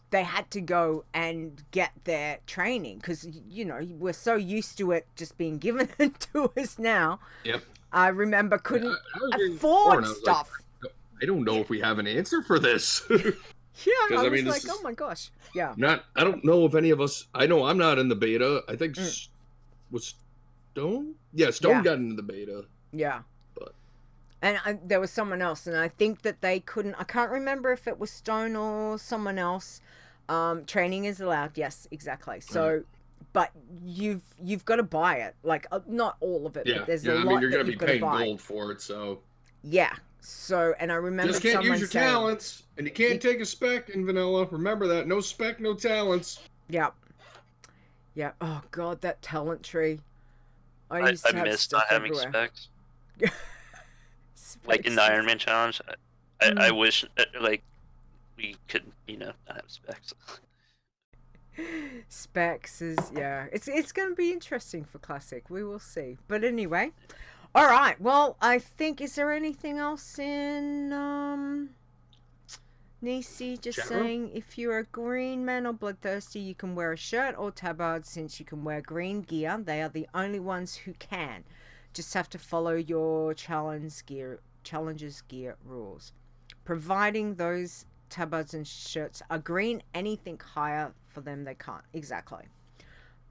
[SPEAKER 1] they had to go and get their training because, you know, we're so used to it just being given to us now.
[SPEAKER 2] Yep.
[SPEAKER 1] I remember couldn't afford stuff.
[SPEAKER 2] Like, I don't know if we have an answer for this.
[SPEAKER 1] Yeah, I was like, oh my gosh. Yeah.
[SPEAKER 2] I don't know if any of us, I know I'm not in the beta. I think was Stone? Yeah, Stone got into the beta.
[SPEAKER 1] Yeah. And there was someone else, and I think that they couldn't, I can't remember if it was Stone or someone else. Training is allowed. Yes, exactly. So, but you've got to buy it. Like, not all of it, but there's a lot. I mean,
[SPEAKER 2] you're going to be paying gold for it, so.
[SPEAKER 1] Yeah. So, and I remember
[SPEAKER 2] just can't use your talents, and you can't take a spec in vanilla. Remember that. No spec, no talents.
[SPEAKER 1] Yep. Yeah. Oh, God, that talent tree.
[SPEAKER 3] I miss not having specs. Like in the Iron Man challenge, I wish like we could, you know, not have specs.
[SPEAKER 1] Specs is it's going to be interesting for Classic. We will see. But anyway, all right. Well, I think, is there anything else in Nisi just saying if you're a green man or bloodthirsty, you can wear a shirt or tabard since you can wear green gear. They are the only ones who can. Just have to follow your challenger's gear rules. Providing those tabards and shirts are green, anything higher for them they can't. Exactly.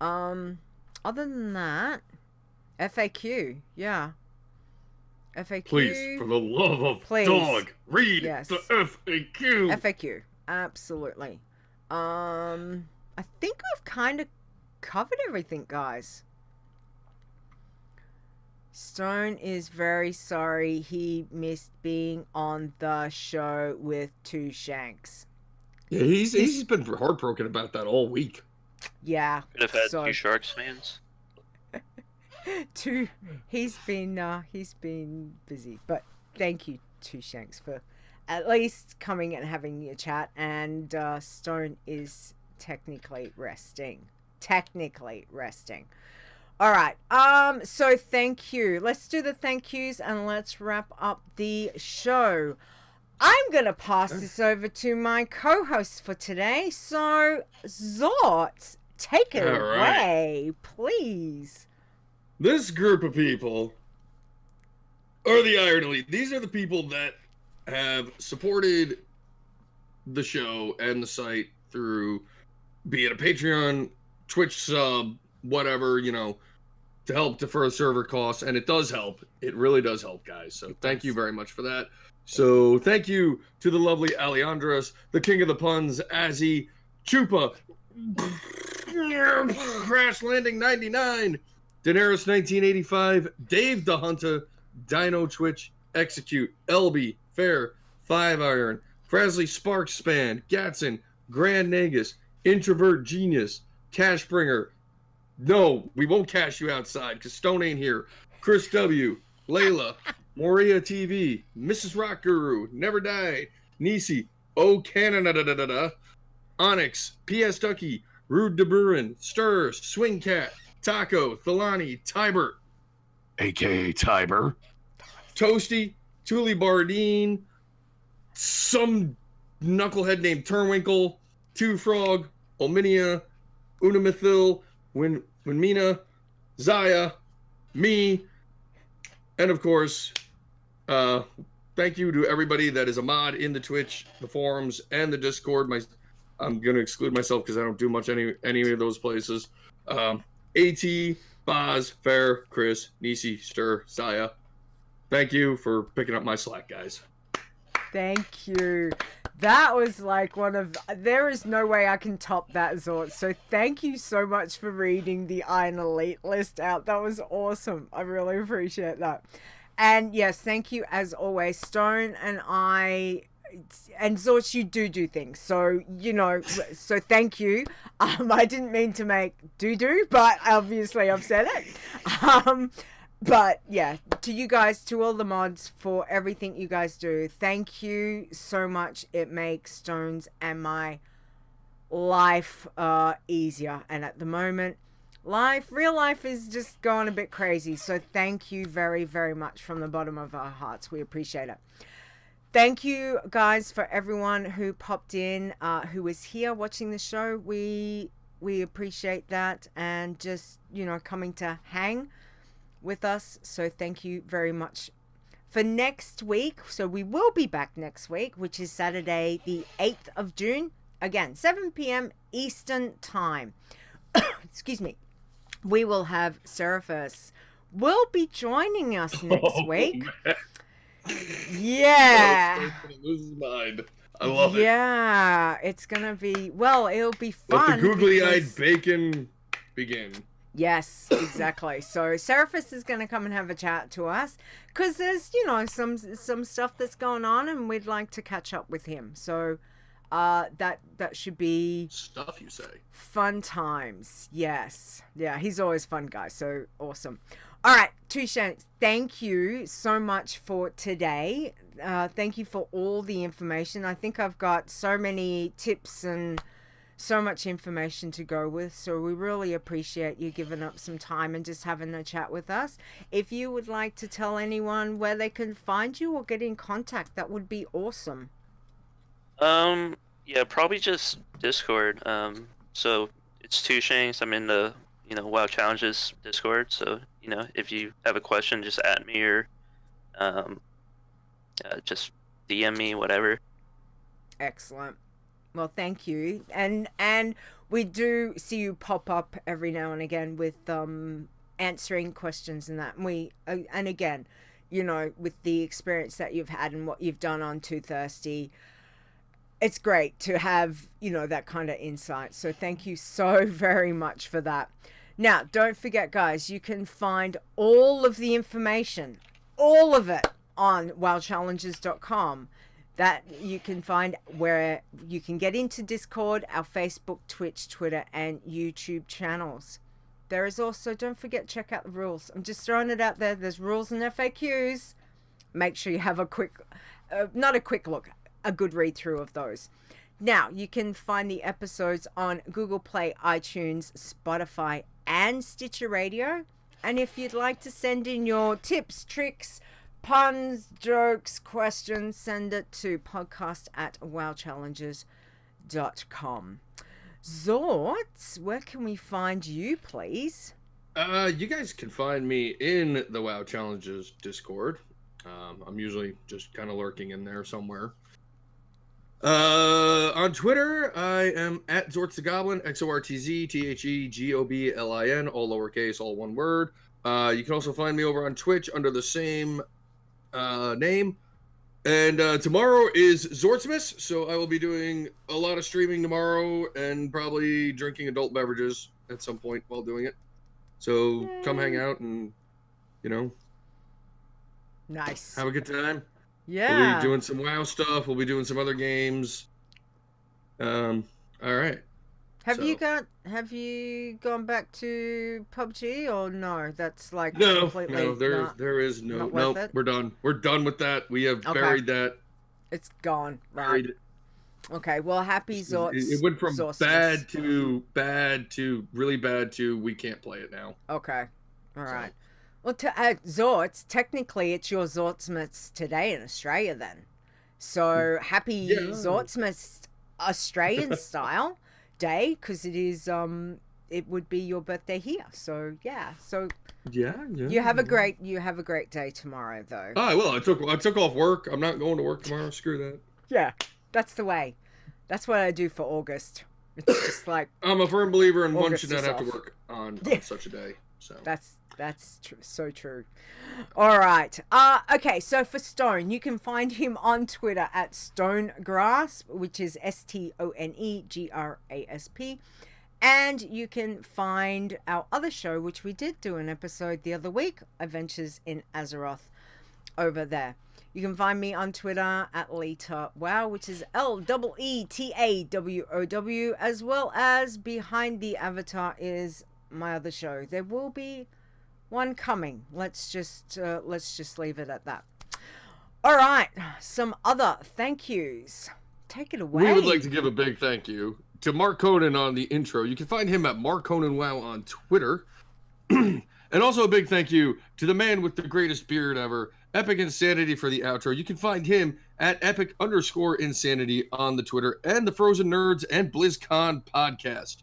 [SPEAKER 1] Other than that, FAQ, yeah. FAQ.
[SPEAKER 2] Please, for the love of dog, read the FAQ.
[SPEAKER 1] FAQ, absolutely. I think we've kind of covered everything, guys. Stone is very sorry he missed being on the show with Two Shanks.
[SPEAKER 2] Yeah, he's been heartbroken about that all week.
[SPEAKER 1] Yeah.
[SPEAKER 3] Could have had two Sharks fans.
[SPEAKER 1] He's been busy, but thank you, Two Shanks, for at least coming and having a chat. And Stone is technically resting. All right. So thank you. Let's do the thank yous and let's wrap up the show. I'm going to pass this over to my co-host for today. So, Xortz, take it away, please.
[SPEAKER 2] This group of people are the Iron Elite. These are the people that have supported the show and the site through, be it a Patreon, Twitch sub, whatever, to help defer server costs. And it does help. It really does help, guys. So thank you very much for that. So thank you to the lovely Alejandras, the king of the puns, Azzy, Chupa, Crash Landing 99, Daenerys 1985, Dave the Hunter, Dino Twitch, Execute, LB, Fair, 5 Iron, Frasley Sparks Span, Gatson, Grand Nagus, Introvert Genius, Cashbringer. No, we won't cash you outside because Stone ain't here. Chris W, Layla, Moria TV, Mrs. Rock Guru, Never Die, Nisi, O Canada, Onyx, P.S. Ducky, Rude DeBruin, Stirs, Swing Cat, Taco, Thalani, Tybert, a.k.a. Tiber, Toasty, Thule Bardine, some knucklehead named Turnwinkle, Two Frog, Olminia, Unamithil, Winmina, Zaya, me, and of course, thank you to everybody that is a mod in the Twitch, the forums, and the Discord. I'm going to exclude myself because I don't do much any of those places. AT, Boz, Fair, Chris, Nisi, Stir, Zaya. Thank you for picking up my slack, guys.
[SPEAKER 1] Thank you. That was like there is no way I can top that, Xortz. So thank you so much for reading the Iron Elite list out. That was awesome. I really appreciate that. And yes, thank you as always, Stone and Xortz, you do things. So, so thank you. I didn't mean to make doo-doo, but obviously I've said it. But yeah, to you guys, to all the mods, for everything you guys do, thank you so much. It makes Stone's and my life easier. And at the moment, real life is just going a bit crazy. So thank you very, very much from the bottom of our hearts. We appreciate it. Thank you guys for everyone who popped in, who was here watching the show. We appreciate that, and just, coming to hang with us. So thank you very much. For next week, so we will be back next week, which is Saturday the 8th of June, again 7 p.m. Eastern time. Excuse me. We will have Seraphis will be joining us next week. Man. Yeah.
[SPEAKER 2] Lose his mind. I love it.
[SPEAKER 1] Yeah, it's gonna be, it'll be fun.
[SPEAKER 2] Let the googly-eyed bacon begin.
[SPEAKER 1] Yes, exactly. So Seraphis is going to come and have a chat to us because there's, some stuff that's going on, and we'd like to catch up with him. So that should be
[SPEAKER 2] stuff, you say.
[SPEAKER 1] Fun times. Yes. Yeah, he's always fun guy. So awesome. All right, Two Shanks, thank you so much for today. Thank you for all the information. I think I've got so many tips and so much information to go with, so we really appreciate you giving up some time and just having a chat with us. If you would like to tell anyone where they can find you or get in contact, that would be awesome.
[SPEAKER 3] Yeah, probably just Discord. So it's Two Shanks. I'm in the WoW Challenges Discord, so if you have a question, just at me or just DM me, whatever.
[SPEAKER 1] Excellent. Well, thank you. And we do see you pop up every now and again with answering questions and that. And again, you know, with the experience that you've had and what you've done on Too Thirsty, it's great to have, you know, that kind of insight. So thank you so very much for that. Now, don't forget, guys, you can find all of the information, all of it, on wowchallenges.com. That you can find where you can get into Discord, our Facebook, Twitch, Twitter, and YouTube channels. There is also, don't forget, check out the rules. I'm just throwing it out there. There's rules and FAQs. Make sure you have a quick, not a quick look, a good read through of those. Now, you can find the episodes on Google Play, iTunes, Spotify, and Stitcher Radio. And if you'd like to send in your tips, tricks, puns, jokes, questions, send it to podcast@wowchallenges.com. Xortz, where can we find you, please?
[SPEAKER 2] You guys can find me in the WoW Challenges Discord. I'm usually just kind of lurking in there somewhere. On Twitter, I am at XortzTheGoblin, XortzTheGoblin, all lowercase, all one word. You can also find me over on Twitch under the same name. And tomorrow is Xortzmas, so I will be doing a lot of streaming tomorrow and probably drinking adult beverages at some point while doing it. So come hang out and, you know,
[SPEAKER 1] nice.
[SPEAKER 2] Have a good time.
[SPEAKER 1] Yeah.
[SPEAKER 2] We'll be doing some WoW stuff. We'll be doing some other games. All right.
[SPEAKER 1] Have you gone back to PUBG or no? That's like completely
[SPEAKER 2] there is no.
[SPEAKER 1] Nope,
[SPEAKER 2] we're done. We're done with that. We have buried that.
[SPEAKER 1] It's gone. Right. Okay. Well, happy Xortz.
[SPEAKER 2] It went from
[SPEAKER 1] Xortzmas.
[SPEAKER 2] bad to really bad to we can't play it now.
[SPEAKER 1] Okay. All right. Well, Xortz, technically it's your Xortzmas today in Australia then. So happy Xortzmas Australian style day, because it is it would be your birthday here. So yeah. You have a great day tomorrow though.
[SPEAKER 2] Oh, I will. I took off work. I'm not going to work tomorrow. Screw that.
[SPEAKER 1] Yeah. That's the way. That's what I do for August. It's just like
[SPEAKER 2] I'm a firm believer in
[SPEAKER 1] August
[SPEAKER 2] one should not have
[SPEAKER 1] off.
[SPEAKER 2] to work on such a day. So
[SPEAKER 1] that's true, so true. All right. Okay, so for Stone, you can find him on Twitter at Stonegrasp, which is STONEGRASP. And you can find our other show, which we did do an episode the other week, Adventures in Azeroth, over there. You can find me on Twitter at Leeta Wow, which is LEETAWOW, as well as behind the avatar is my other show. There will be one coming. Let's just leave it at that. All right, some other thank yous. Take it away.
[SPEAKER 2] We would like to give a big thank you to Mark Conan on the intro. You can find him at Mark Conan Wow on Twitter. And also a big thank you to the man with the greatest beard ever, Epic Insanity, for the outro. You can find him at Epic_Insanity on the Twitter, and the Frozen Nerds and BlizzCon podcast.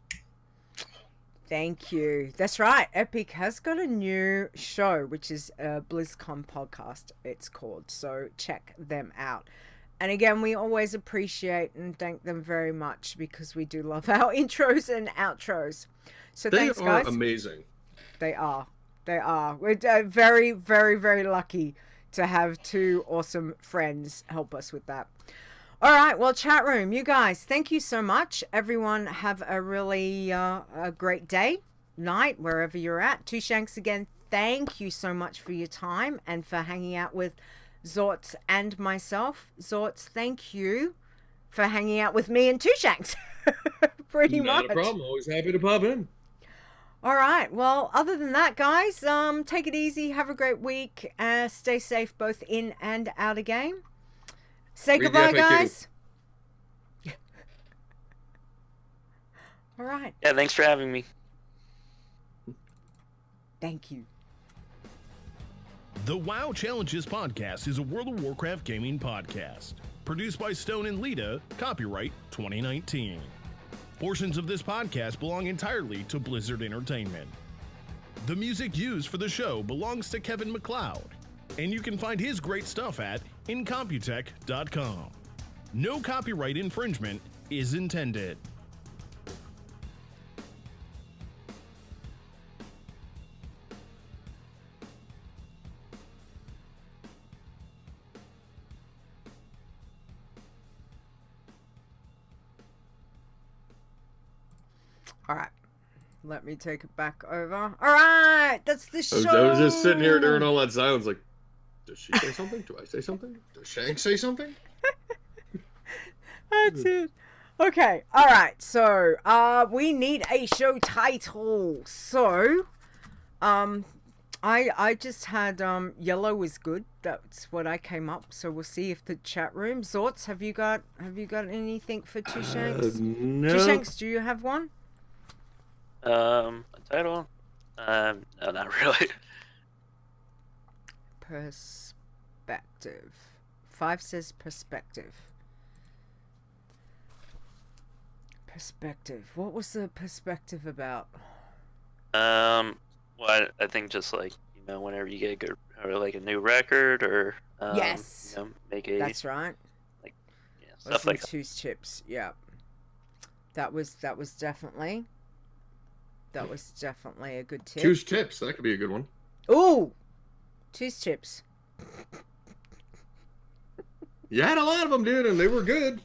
[SPEAKER 1] Thank you. That's right. Epic has got a new show, which is a BlizzCon podcast, it's called. So check them out. And again, we always appreciate and thank them very much because we do love our intros and outros. So thanks, guys.
[SPEAKER 2] They are amazing.
[SPEAKER 1] They are. We're very, very, very lucky to have two awesome friends help us with that. All right, well, chat room, you guys, thank you so much. Everyone have a really a great day, night, wherever you're at. Two Shanks, again, thank you so much for your time and for hanging out with Xortz and myself. Xortz, thank you for hanging out with me and Two Shanks. Pretty much.
[SPEAKER 2] Not a problem. Always happy to pop in.
[SPEAKER 1] All right. Well, other than that, guys, take it easy. Have a great week. Stay safe both in and out of game. Say goodbye, guys. All right.
[SPEAKER 3] Yeah, thanks for having me.
[SPEAKER 1] Thank you.
[SPEAKER 4] The WoW Challenges podcast is a World of Warcraft gaming podcast. Produced by Stone and Leeta, copyright 2019. Portions of this podcast belong entirely to Blizzard Entertainment. The music used for the show belongs to Kevin MacLeod, and you can find his great stuff at incomputech.com. No copyright infringement is intended.
[SPEAKER 1] All right. Let me take it back over. All right. That's the show.
[SPEAKER 2] I was just sitting here during all that silence like, does she say something? Do I say something? Does Shank say something?
[SPEAKER 1] That's it. Okay. All right. So, we need a show title. So, I just had yellow is good. That's what I came up. So we'll see if the chat room. Xortz, have you got anything for Two Shanks?
[SPEAKER 2] No.
[SPEAKER 1] Two Shanks, do you have one?
[SPEAKER 3] A title? No, not really.
[SPEAKER 1] Perspective. 5 says perspective. Perspective. What was the perspective about?
[SPEAKER 3] Well, I think just like, whenever you get a good, or like a new record, or
[SPEAKER 1] yes,
[SPEAKER 3] make a.
[SPEAKER 1] That's right.
[SPEAKER 3] Like, stuff like
[SPEAKER 1] Two's chips. Yeah. That was definitely a good tip.
[SPEAKER 2] Two's tips. That could be a good one.
[SPEAKER 1] Ooh, Two's chips.
[SPEAKER 2] You had a lot of them, dude, and they were good.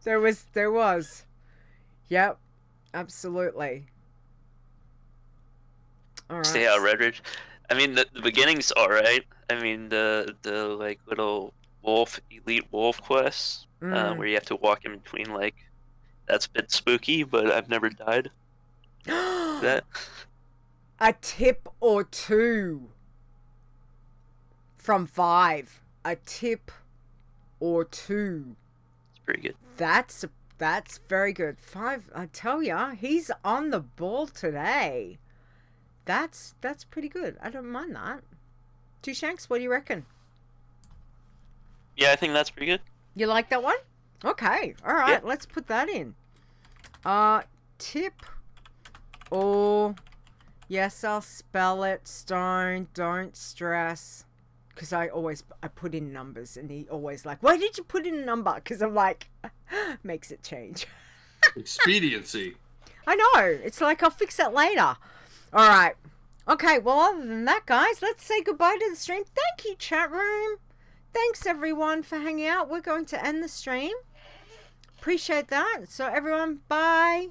[SPEAKER 1] There was. Yep, absolutely. All right.
[SPEAKER 3] Stay out Redridge. I mean, the beginning's all right. I mean, the like little elite wolf quests where you have to walk in between, like, that's a bit spooky, but I've never died. That
[SPEAKER 1] a tip or 2 from 5. A tip or 2.
[SPEAKER 3] It's pretty good.
[SPEAKER 1] That's very good. 5. I tell ya, he's on the ball today. That's pretty good. I don't mind that. Two Shanks, what do you reckon?
[SPEAKER 3] Yeah, I think that's pretty good.
[SPEAKER 1] You like that one? Okay. All right.
[SPEAKER 3] Yeah.
[SPEAKER 1] Let's put that in. Tip or yes, I'll spell it. Stone. Don't stress. Because I put in numbers, and he always like, why did you put in a number? Because I'm like, makes it change.
[SPEAKER 2] Expediency.
[SPEAKER 1] I know. It's like, I'll fix that later. All right. Okay, well, other than that, guys, let's say goodbye to the stream. Thank you, chat room. Thanks, everyone, for hanging out. We're going to end the stream. Appreciate that. So, everyone, bye.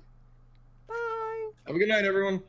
[SPEAKER 1] Bye.
[SPEAKER 2] Have a good night, everyone.